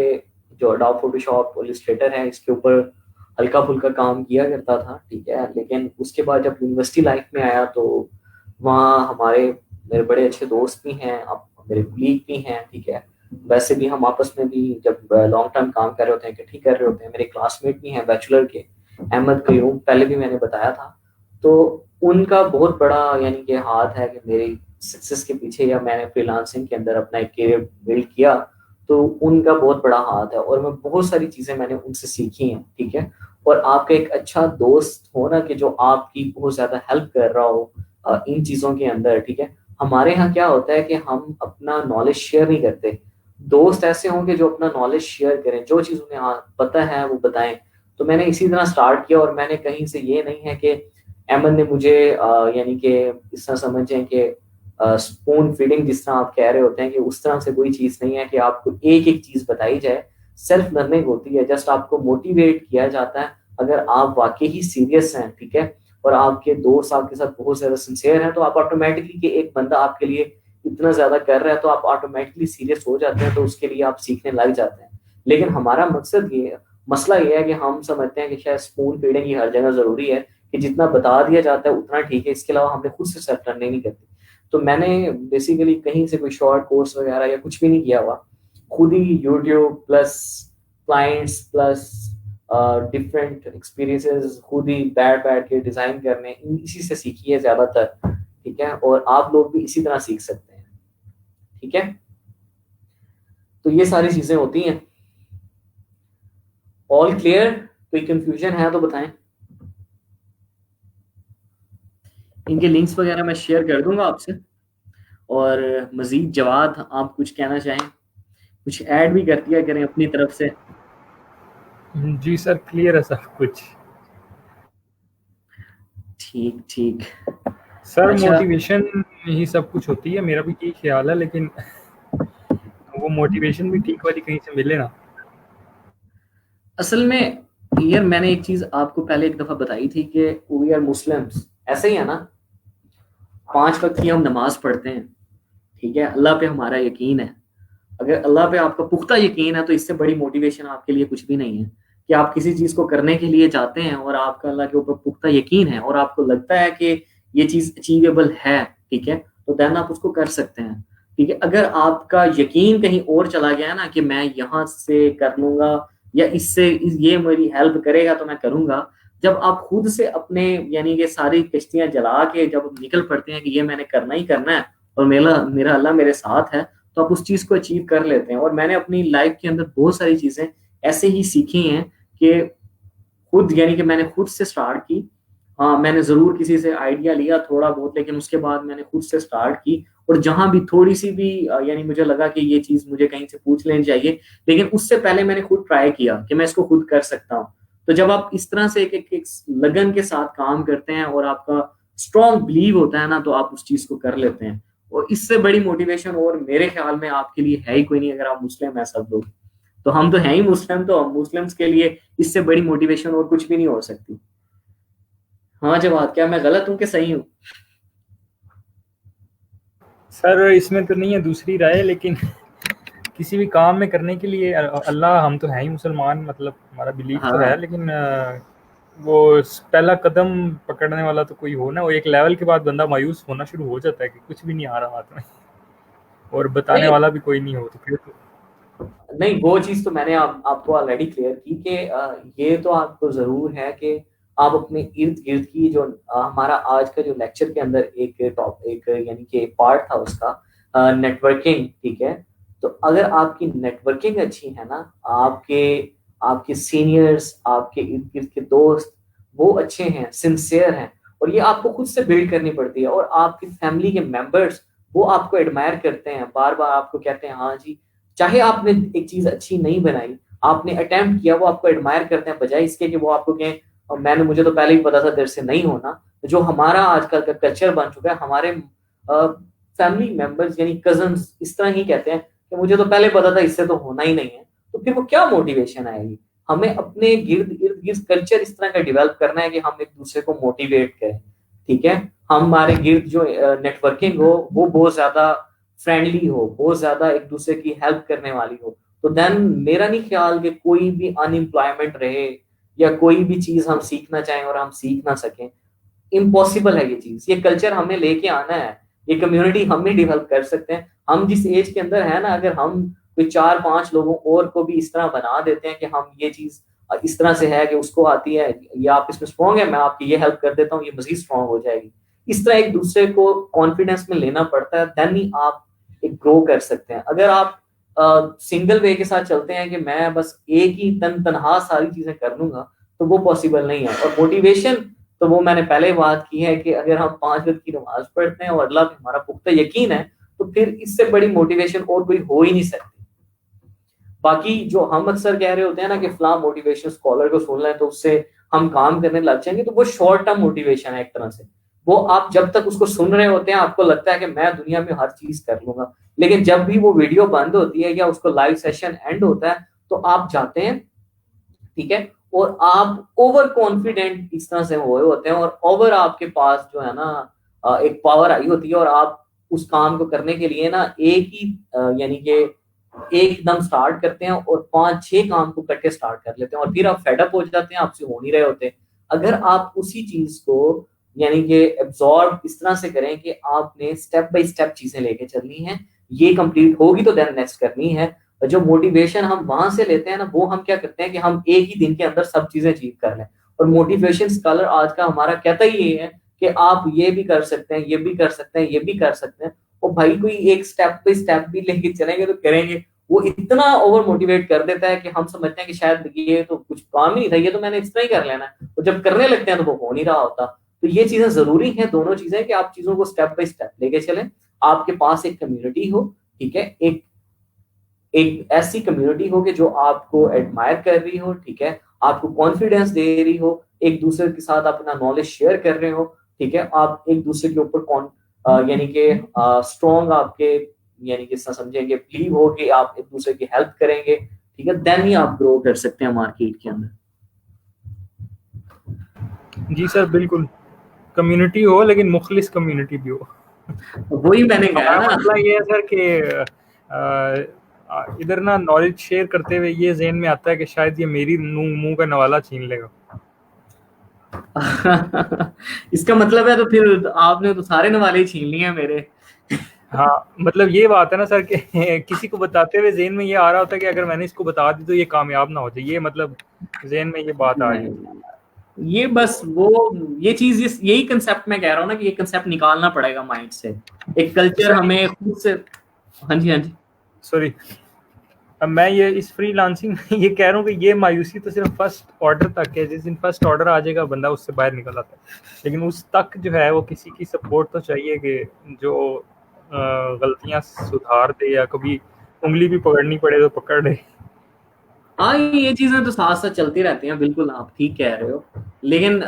जो अडोब फोटोशॉप, इलस्ट्रेटर है, इसके ऊपर हल्का फुल्का काम किया करता था, ठीक है। लेकिन उसके बाद जब यूनिवर्सिटी लाइफ में आया, तो वहाँ मेरे बड़े अच्छे दोस्त भी हैं, अब मेरे कुलीग भी हैं, ठीक है। वैसे भी हम आपस में भी जब लॉन्ग टर्म काम कर रहे होते हैं, इकट्ठी कर रहे होते हैं, मेरे क्लासमेट भी हैं बैचलर के, अहमद क्यूम, पहले भी मैंने बताया था। तो उनका बहुत बड़ा यानी कि हाथ है कि मेरी सक्सेस के पीछे, या मैंने फ्रीलांसिंग के अंदर अपना एक करियर बिल्ड किया, तो उनका बहुत बड़ा हाथ है। और मैं बहुत सारी चीजें मैंने उनसे सीखी हैं, ठीक है। और आपका एक अच्छा दोस्त हो ना, कि जो आपकी बहुत ज्यादा हेल्प कर रहा हो इन चीजों के अंदर, ठीक है। हमारे यहाँ क्या होता है कि हम अपना नॉलेज शेयर नहीं करते। दोस्त ऐसे होंगे जो अपना नॉलेज शेयर करें, जो चीज उन्हें पता है वो बताएं। तो मैंने इसी तरह स्टार्ट किया, और मैंने कहीं से ये नहीं है कि एमन ने मुझे यानी कि इस तरह समझें कि स्पून फीडिंग जिस तरह आप कह रहे होते हैं, कि उस तरह से कोई चीज नहीं है कि आपको एक एक चीज बताई जाए। सेल्फ लर्निंग होती है, जस्ट आपको मोटिवेट किया जाता है। अगर आप वाकई ही सीरियस हैं, ठीक है, और आपके दोस्त आपके साथ बहुत ज्यादा सिंसियर हैं, तो आप ऑटोमेटिकली, कि एक बंदा आपके लिए इतना ज्यादा कर रहा है, तो आप ऑटोमेटिकली सीरियस हो जाते हैं, तो उसके लिए आप सीखने लग जाते हैं। लेकिन हमारा मकसद ये, मसला ये है कि हम समझते हैं कि शायद स्पून फीडिंग ही हर जगह जरूरी है, कि जितना बता दिया जाता है उतना ठीक है, इसके अलावा हमने खुद से सेल्फ लर्निंग नहीं करती। तो मैंने बेसिकली कहीं से कोई शॉर्ट कोर्स वगैरह या कुछ भी नहीं किया हुआ, खुद ही YouTube plus clients plus different experiences, खुद ही बैठ बैठ के डिजाइन करने, इसी से सीखी है ज्यादातर, ठीक है। और आप लोग भी इसी तरह सीख सकते हैं, ठीक है। तो ये सारी चीजें होती हैं। All clear? कोई कंफ्यूजन है तो बताएं। इनके लिंक्स वगैरह मैं शेयर कर दूंगा आपसे। और मजीद जवाद, आप कुछ कहना चाहें, कुछ ऐड भी कर दिया करें अपनी तरफ से। जी सर, क्लियर है सब कुछ। ठीक ठीक। सर अच्छा, मोटिवेशन ही सब कुछ होती है, मेरा भी यही ख्याल है, लेकिन वो मोटिवेशन भी ठीक वाली कहीं से मिले ना। असल में यार मैंने एक चीज आपको पहले एक दफा बताई थी कि वी आर मुस्लिम्स, ऐसे ही है ना। 5 वक्त की हम नमाज पढ़ते हैं, ठीक है। अल्लाह पे हमारा यकीन है। अगर अल्लाह पे आपका पुख्ता यकीन है, तो इससे बड़ी मोटिवेशन आपके लिए कुछ भी नहीं है। कि आप किसी चीज को करने के लिए जाते हैं और आपका अल्लाह के ऊपर पुख्ता यकीन है, और आपको लगता है कि ये चीज अचीवेबल है, ठीक है, तो देन आप उसको कर सकते हैं, ठीक है। अगर आपका यकीन कहीं और चला गया ना, कि मैं यहाँ से कर लूंगा, या इससे ये मेरी हेल्प करेगा तो मैं करूंगा, जब आप खुद से अपने यानी कि सारी कश्तियां जला के जब निकल पड़ते हैं कि ये मैंने करना ही करना है, और मेरा मेरा अल्लाह मेरे साथ है, तो आप उस चीज को अचीव कर लेते हैं। और मैंने अपनी लाइफ के अंदर बहुत सारी चीजें ऐसे ही सीखी हैं कि खुद यानी कि मैंने खुद से स्टार्ट की। हाँ, मैंने जरूर किसी से आइडिया लिया थोड़ा बहुत, लेकिन उसके बाद मैंने खुद से स्टार्ट की। और जहां भी थोड़ी सी भी यानी मुझे लगा कि ये चीज मुझे कहीं से पूछ लेनी चाहिए, लेकिन उससे पहले मैंने खुद ट्राई किया कि मैं इसको खुद कर सकता हूँ। तो जब आप इस तरह से एक लगन के साथ काम करते हैं, और आपका स्ट्रॉन्ग बिलीव होता है ना, तो आप उस चीज को कर लेते हैं। और इससे बड़ी मोटिवेशन और मेरे ख्याल में आपके लिए है ही कोई नहीं, अगर आप मुस्लिम हैं सब लोग। तो हम तो हैं ही मुस्लिम, तो हम मुस्लिम्स के लिए इससे बड़ी मोटिवेशन और कुछ भी नहीं हो सकती। हाँ जवाब, क्या मैं गलत हूँ कि सही हूँ? सर इसमें तो नहीं है दूसरी राय, लेकिन किसी भी काम में करने के लिए अल्लाह, हम तो हैं ही मुसलमान, मतलब हमारा बिलीफ तो है, हाँ, लेकिन वो पहला कदम पकड़ने वाला तो कोई हो ना। वो एक लेवल के बाद बंदा मायूस होना शुरू हो जाता है कि कुछ भी नहीं आ रहा हाथ में, और बताने नहीं वाला भी कोई नहीं हो, तो फिर तो नहीं, वो चीज तो मैंने आपको ऑलरेडी क्लियर की कि ये तो आपको जरूर है कि आप अपने इर्द गिर्द की जो हमारा आज का जो लेक्चर के अंदर एक यानी कि पार्ट था उसका नेटवर्किंग, ठीक है। तो अगर आपकी नेटवर्किंग अच्छी है ना, आपके आपके सीनियर्स, आपके इर्द गिर्द के दोस्त वो अच्छे हैं, सिंसियर हैं, और ये आपको खुद से बिल्ड करनी पड़ती है। और आपकी फैमिली के मेंबर्स वो आपको एडमायर करते हैं, बार बार आपको कहते हैं हाँ जी, चाहे आपने एक चीज अच्छी नहीं बनाई, आपने अटेम्प्ट किया, वो आपको एडमायर करते हैं, बजाय इसके कि वो आपको कहें मैंने मुझे तो पहले ही पता था तेरे से नहीं होना। जो हमारा आजकल का कल्चर बन चुका है, हमारे फैमिली मेंबर्स यानी कजन्स इस तरह ही कहते हैं कि मुझे तो पहले पता था इससे तो होना ही नहीं है। तो फिर वो क्या मोटिवेशन आएगी? हमें अपने इर्द गिर्द कल्चर इस तरह का डेवलप करना है कि हम एक दूसरे को मोटिवेट करें, ठीक है। हमारे गिर्द जो नेटवर्किंग हो वो बहुत ज्यादा फ्रेंडली हो, बहुत ज्यादा एक दूसरे की हेल्प करने वाली हो। तो देन मेरा नहीं ख्याल कि कोई भी अनएम्प्लॉयमेंट रहे, या कोई भी चीज हम सीखना चाहें और हम सीख ना सकें, इम्पॉसिबल है ये चीज। ये कल्चर हमें लेके आना है, ये कम्युनिटी हम ही डेवलप कर सकते हैं। हम जिस एज के अंदर है ना, अगर हम कोई 4-5 लोगों और को भी इस तरह बना देते हैं कि हम ये चीज इस तरह से है कि उसको आती है, या आप इसमें स्ट्रॉन्ग है, मैं आपकी ये हेल्प कर देता हूँ, ये मजीद स्ट्रॉन्ग हो जाएगी। इस तरह एक दूसरे को कॉन्फिडेंस में लेना पड़ता है, देन ही आप एक ग्रो कर सकते हैं। अगर आप सिंगल वे के साथ चलते हैं कि मैं बस एक ही तनहा सारी चीजें कर लूंगा, तो वो पॉसिबल नहीं है। और मोटिवेशन तो वो मैंने पहले बात की है कि अगर हम 5 वक्त की नमाज पढ़ते हैं और अल्लाह पे हमारा पुख्ता यकीन है, तो फिर इससे बड़ी मोटिवेशन और कोई हो ही नहीं सकती। बाकी जो हम अक्सर कह रहे होते हैं ना कि फलां मोटिवेशन स्कॉलर को सुन लें तो उससे हम काम करने लग जाएंगे, तो वो शॉर्ट टर्म मोटिवेशन है एक तरह से। वो आप जब तक उसको सुन रहे होते हैं आपको लगता है कि मैं दुनिया में हर चीज कर लूंगा, लेकिन जब भी वो वीडियो बंद होती है या उसको लाइव सेशन एंड होता है तो आप जाते हैं, ठीक है, और आप ओवर कॉन्फिडेंट इस तरह से हुए होते हैं, और ओवर आपके पास जो है ना एक पावर आई होती है, और आप उस काम को करने के लिए ना एक ही यानी कि एकदम स्टार्ट करते हैं और 5-6 काम को इकट्ठे स्टार्ट कर लेते हैं, और फिर आप फेडअप हो जाते हैं, आपसे हो नहीं रहे होते। अगर आप उसी चीज को यानी कि एब्जॉर्ब इस तरह से करें कि आपने स्टेप बाय स्टेप चीजें लेके चलनी है, ये कंप्लीट होगी तो देन नेक्स्ट करनी है। जो मोटिवेशन हम वहां से लेते हैं ना, वो हम क्या करते हैं कि हम एक ही दिन के अंदर सब चीजें अचीव कर लें। और मोटिवेशन स्कॉलर आज का हमारा कहता ही ये है कि आप ये भी कर सकते हैं, ये भी कर सकते हैं, ये भी कर सकते हैं। और भाई कोई एक स्टेप बाय स्टेप भी लेके चलेंगे तो करेंगे, वो इतना ओवर मोटिवेट कर देता है कि हम समझते हैं कि शायद ये तो कुछ काम ही नहीं था, ये तो मैंने इस तरह ही कर लेना है, और जब करने लगते हैं तो वो हो नहीं रहा होता। तो ये चीजें जरूरी हैं, दोनों चीजें, कि आप चीजों को स्टेप बाय स्टेप लेके चलें। आपके पास एक कम्युनिटी हो, ठीक है, एक एक ऐसी कम्युनिटी हो कि जो आपको एडमायर कर रही हो, ठीक है, आपको कॉन्फिडेंस दे रही हो, एक दूसरे के साथ अपना नॉलेज शेयर कर रहे हो, ठीक है, आप एक दूसरे के ऊपर यानी कि स्ट्रॉन्ग आपके यानी कि समझेंगे बिलीव हो कि आप एक दूसरे की हेल्प करेंगे, ठीक है, देन ही आप ग्रो कर सकते हैं मार्केट के अंदर। जी सर बिल्कुल, कम्युनिटी हो लेकिन मुखलिस कम्युनिटी भी हो। वही मैंने कहा ना, मतलब ये है सर कि इधर ना नॉलेज शेयर करते हुए ये ज़हन में आता है कि शायद ये मेरी मुंह का नवाला छीन लेगा। इसका मतलब है तो फिर आपने तो सारे नवाले ही छीन लिए हैं मेरे। हाँ, मतलब ये बात है ना सर कि किसी को बताते हुए ज़हन में ये आ रहा होता है कि अगर मैंने इसको बता दी तो ये कामयाब ना हो जाए, ये मतलब ज़हन में ये बात आ रही है। ये बस वो ये चीज यही कंसेप्ट मैं कह रहा हूँ ना कि ये कंसेप्ट निकालना पड़ेगा माइंड से, एक कल्चर हमें खुद से। हाँ जी, हाँ जी, सॉरी। अब मैं ये इस फ्रीलांसिंग में ये कह रहा हूँ कि ये मायूसी तो सिर्फ फर्स्ट ऑर्डर तक है, जिस दिन फर्स्ट ऑर्डर आ जाएगा बंदा उससे बाहर निकल आता है, लेकिन उस तक जो है वो किसी की सपोर्ट तो चाहिए कि जो गलतियां सुधार दे, या कभी उंगली भी पकड़नी पड़े तो पकड़ ले। हाँ ये चीजें तो साथ साथ चलती रहती हैं, बिल्कुल आप ठीक कह रहे हो। लेकिन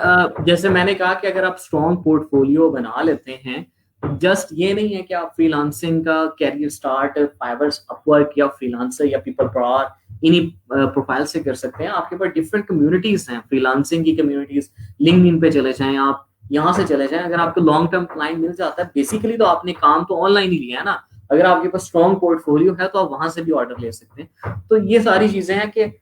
जैसे मैंने कहा कि अगर आप स्ट्रॉन्ग पोर्टफोलियो बना लेते हैं, जस्ट ये नहीं है कि आप फ्रीलांसिंग का कैरियर स्टार्ट फाइवर, अपवर्क या फ्रीलांसर या पीपल पर इन्हीं प्रोफाइल से कर सकते हैं। आपके पास डिफरेंट कम्युनिटीज हैं, फ्रीलांसिंग की कम्युनिटीज, लिंक्डइन पे चले जाएं आप, यहाँ से चले जाएं। अगर आपको लॉन्ग टर्म क्लाइंट मिल जाता है, बेसिकली तो आपने काम तो ऑनलाइन ही लिया है ना, अगर आपके पास स्ट्रॉन्ग पोर्टफोलियो है तो आप वहां से भी ऑर्डर ले सकते हैं। तो ये सारी चीजें हैं कि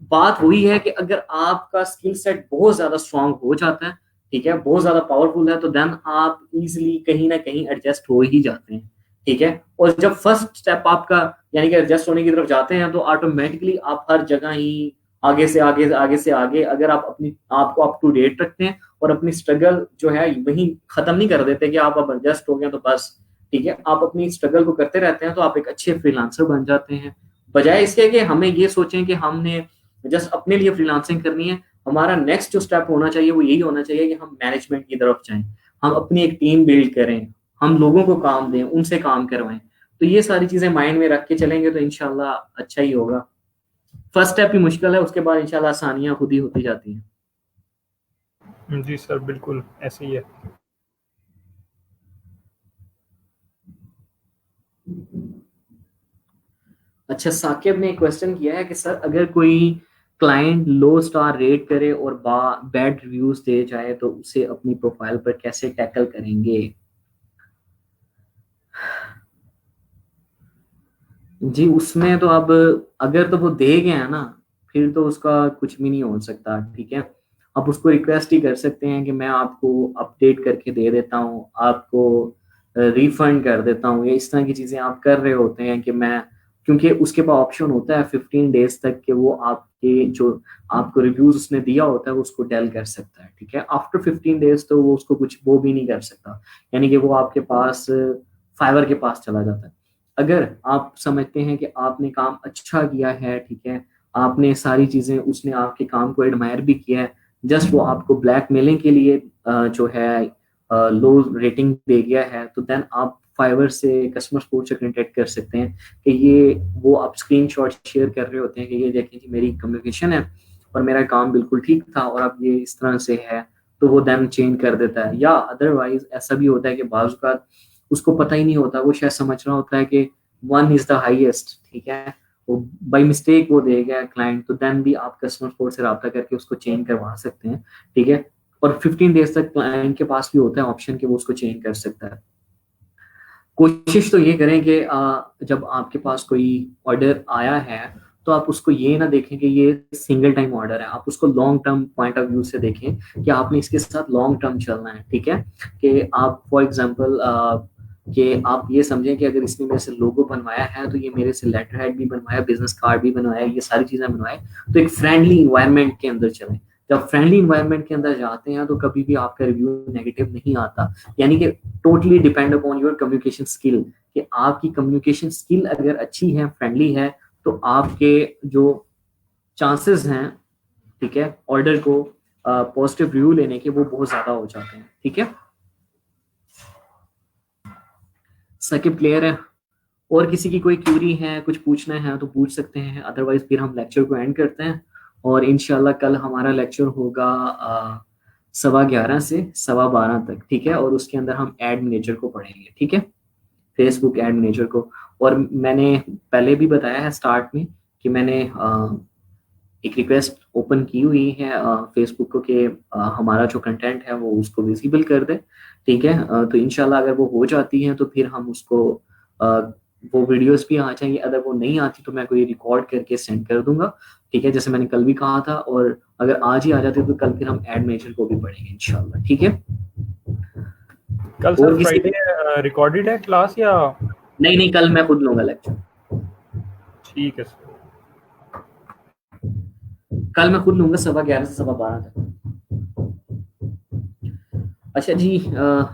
बात वही है कि अगर आपका स्किल सेट बहुत ज्यादा स्ट्रॉन्ग हो जाता है, ठीक है, बहुत ज्यादा पावरफुल है, तो देन आप इजीली कहीं ना कहीं एडजस्ट हो ही जाते हैं, ठीक है। और जब फर्स्ट स्टेप आपका यानी कि एडजस्ट होने की तरफ जाते हैं, तो ऑटोमेटिकली आप हर जगह ही आगे से आगे, आगे से आगे, अगर आप अपनी आपको अप टू डेट रखते हैं और अपनी स्ट्रगल जो है वही खत्म नहीं कर देते कि आप अब एडजस्ट हो गए तो बस, ठीक है, आप अपनी स्ट्रगल को करते रहते हैं, तो आप एक अच्छे फ्रीलांसर बन जाते हैं। बजाय इसके कि हमें ये सोचें कि हमने जस्ट अपने लिए फ्रीलांसिंग करनी है, हमारा नेक्स्ट जो स्टेप होना चाहिए वो यही होना चाहिए कि हम मैनेजमेंट की तरफ जाएं, हम अपनी एक टीम बिल्ड करें, हम लोगों को काम दें, उनसे काम करवाएं। तो ये सारी चीजें माइंड में रख के चलेंगे तो इंशाल्लाह अच्छा ही होगा। फर्स्ट स्टेप ही मुश्किल है, उसके बाद इंशाल्लाह आसानियां खुद ही होती जाती हैं। जी सर बिल्कुल ऐसे ही है। अच्छा, साकिब ने एक क्वेश्चन किया है कि सर अगर कोई क्लाइंट लो स्टार रेट करे और बैड रिव्यूज दे जाए तो उसे अपनी प्रोफाइल पर कैसे टैकल करेंगे? जी उसमें तो अब अगर तो वो दे गया ना, फिर तो उसका कुछ भी नहीं हो सकता, ठीक है। आप उसको रिक्वेस्ट ही कर सकते हैं कि मैं आपको अपडेट करके दे देता हूँ, आपको रिफंड कर देता हूँ, या इस तरह की चीजें आप कर रहे होते हैं कि मैं, क्योंकि उसके पास ऑप्शन होता है 15 डेज तक कि वो आपके आपके जो आपको रिव्यूज उसने दिया होता है वो उसको टेल कर सकता है, ठीक है। आफ्टर 15 डेज तो वो उसको कुछ वो भी नहीं कर सकता, यानी कि वो आपके पास फाइवर के पास चला जाता है। अगर आप समझते हैं कि आपने काम अच्छा किया है, ठीक है, आपने सारी चीजें, उसने आपके काम को एडमायर भी किया है, जस्ट वो आपको ब्लैकमेलिंग के लिए जो है लो रेटिंग दे गया है, तो देन आप फाइवर से कस्टमर सपोर्ट से कॉन्टेक्ट कर सकते हैं कि ये वो आप स्क्रीनशॉट शेयर कर रहे होते हैं कि ये देखें कि मेरी कम्युनिकेशन है और मेरा काम बिल्कुल ठीक था और अब ये इस तरह से है, तो वो देन चेंज कर देता है। या अदरवाइज ऐसा भी होता है कि बाज़ औक़ात उसको पता ही नहीं होता, वो शायद समझ रहा होता है कि 1 इज द हाईएस्ट, ठीक है, वो बाई मिस्टेक वो दे गया क्लाइंट, तो देन भी आप कस्टमर सपोर्ट से रब्ता करके उसको चेंज करवा सकते हैं, ठीक है। और 15 डेज तक क्लाइंट के पास भी होता है ऑप्शन कि वो उसको चेंज कर सकता है। कोशिश तो ये करें कि जब आपके पास कोई ऑर्डर आया है तो आप उसको ये ना देखें कि ये सिंगल टाइम ऑर्डर है, आप उसको long term point of view से देखें कि आपने इसके साथ लॉन्ग टर्म चलना है, ठीक है। कि आप फॉर एग्जांपल कि आप ये समझें कि अगर इसने मेरे से लोगो बनवाया है तो ये मेरे से लेटर हेड भी बनवाया, बिजनेस कार्ड भी बनवाया, ये सारी चीजें बनवाए, तो एक फ्रेंडली इन्वायरमेंट के अंदर चलें। जब फ्रेंडली इन्वायरमेंट के अंदर जाते हैं तो कभी भी आपका रिव्यू नेगेटिव नहीं आता, यानी कि totally depend upon your communication skill, कि आपकी कम्युनिकेशन स्किल अगर अच्छी है, फ्रेंडली है, तो आपके जो चांसेस हैं, ठीक है, ऑर्डर को पॉजिटिव रिव्यू लेने के, वो बहुत ज्यादा हो जाते हैं, ठीक है। सेकंड क्लियर है? और किसी की कोई क्यूरी है, कुछ पूछना है तो पूछ सकते हैं, अदरवाइज फिर हम लेक्चर को एंड करते हैं। और इंशाल्लाह कल हमारा लेक्चर होगा 11:15 से 12:15 तक, ठीक है। और उसके अंदर हम एड मैनेजर को पढ़ेंगे, ठीक है, फेसबुक एड मैनेजर को। और मैंने पहले भी बताया है स्टार्ट में कि मैंने एक रिक्वेस्ट ओपन की हुई है फेसबुक को कि हमारा जो कंटेंट है वो उसको विजिबल कर दे, ठीक है। तो इंशाल्लाह अगर वो हो जाती है तो फिर हम उसको वो वीडियोस भी आ जाएंगी, अगर वो नहीं आती तो मैं कोई रिकॉर्ड करके सेंड कर दूंगा, ठीक है, जैसे मैंने कल भी कहा था। और अगर आज ही आ जाती तो कल फिर हम एड मैनेजर को भी पढ़ेंगे इंशाल्लाह, ठीक है। कल सर फ्राइडे रिकॉर्डेड है क्लास या नहीं, कल मैं खुद लूंगा लेक्चर, ठीक है सर, कल मैं खुद लूंगा 11:15 से 12:15 तक। अच्छा जी,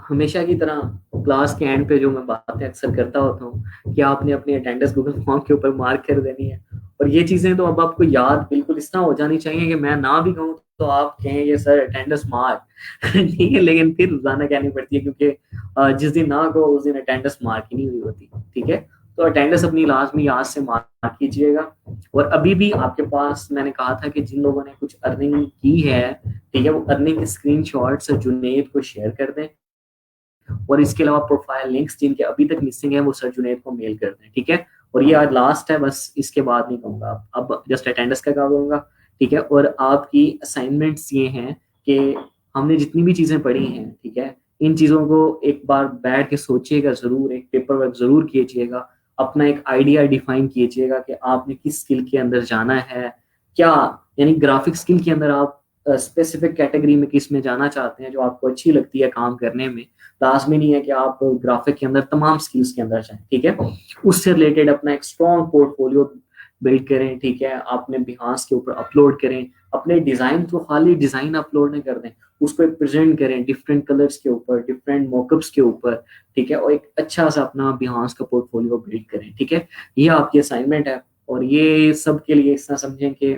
हमेशा की तरह क्लास के एंड पे जो मैं बातें अक्सर करता होता हूँ कि आपने अपनी अटेंडेंस गूगल फॉर्म के ऊपर मार्क कर देनी है, और ये चीजें तो अब आपको याद बिल्कुल इस तरह हो जानी चाहिए कि मैं ना भी कहूँ तो आप कहें ये सर अटेंडेंस मार्क ठीक है, लेकिन फिर रोजाना कहनी पड़ती है क्योंकि जिस दिन ना कहो उस दिन अटेंडेंस मार्क ही नहीं हुई होती, ठीक है। तो अटेंडेंस अपनी लाजमी याद से मार्क कीजिएगा। और अभी भी आपके पास मैंने कहा था कि जिन लोगों ने कुछ अर्निंग की है, ठीक है, वो अर्निंग के स्क्रीनशॉट्स जुनेद को शेयर कर दें, और इसके अलावा प्रोफाइल लिंक्स जिनके अभी तक मिसिंग है वो सर जुनेद को मेल कर दें, ठीक है। और ये आज लास्ट है, बस इसके बाद नहीं कहूंगा, अब जस्ट अटेंडेंस का कहूंगा, ठीक है। और आपकी असाइनमेंट्स ये हैं कि हमने जितनी भी चीजें पढ़ी हैं, ठीक है, इन चीजों को एक बार बैठ के सोचिएगा जरूर, एक पेपर वर्क जरूर कीजिएगा, अपना एक आइडिया डिफाइन कीजिएगा कि आपने किस स्किल के अंदर जाना है, क्या यानी ग्राफिक स्किल के अंदर आप स्पेसिफिक कैटेगरी में किस में जाना चाहते हैं जो आपको अच्छी लगती है काम करने में। लाजमी नहीं है कि आप ग्राफिक के अंदर तमाम स्किल्स के अंदर जाएं, ठीक है। उससे रिलेटेड अपना एक स्ट्रॉन्ग पोर्टफोलियो बिल्ड करें, ठीक है, आपने बिहास के ऊपर अपलोड करें, अपने डिजाइन तो खाली डिजाइन अपलोड नहीं कर दें, उसको एक प्रेजेंट करें डिफरेंट कलर्स के ऊपर, डिफरेंट मॉकअप्स के ऊपर, ठीक है, और एक अच्छा सा अपना बिहास का पोर्टफोलियो बिल्ड करें, ठीक है। ये आपकी असाइनमेंट है, और ये सब के लिए इस तरह समझें कि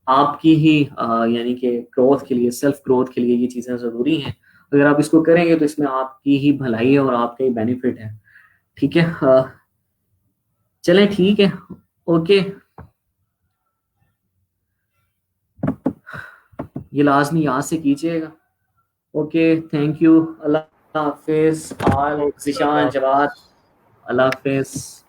आपकी ही यानी कि ग्रोथ के लिए, सेल्फ ग्रोथ के लिए ये चीजें जरूरी हैं। अगर आप इसको करेंगे तो इसमें आपकी ही भलाई है और आपका ही बेनिफिट है, ठीक है। चलें ठीक है, ओके, ये लाजमी याद से कीजिएगा। ओके, थैंक यू, अल्लाह हाफिज, आल जिशान जवाद, अल्लाह हाफिज।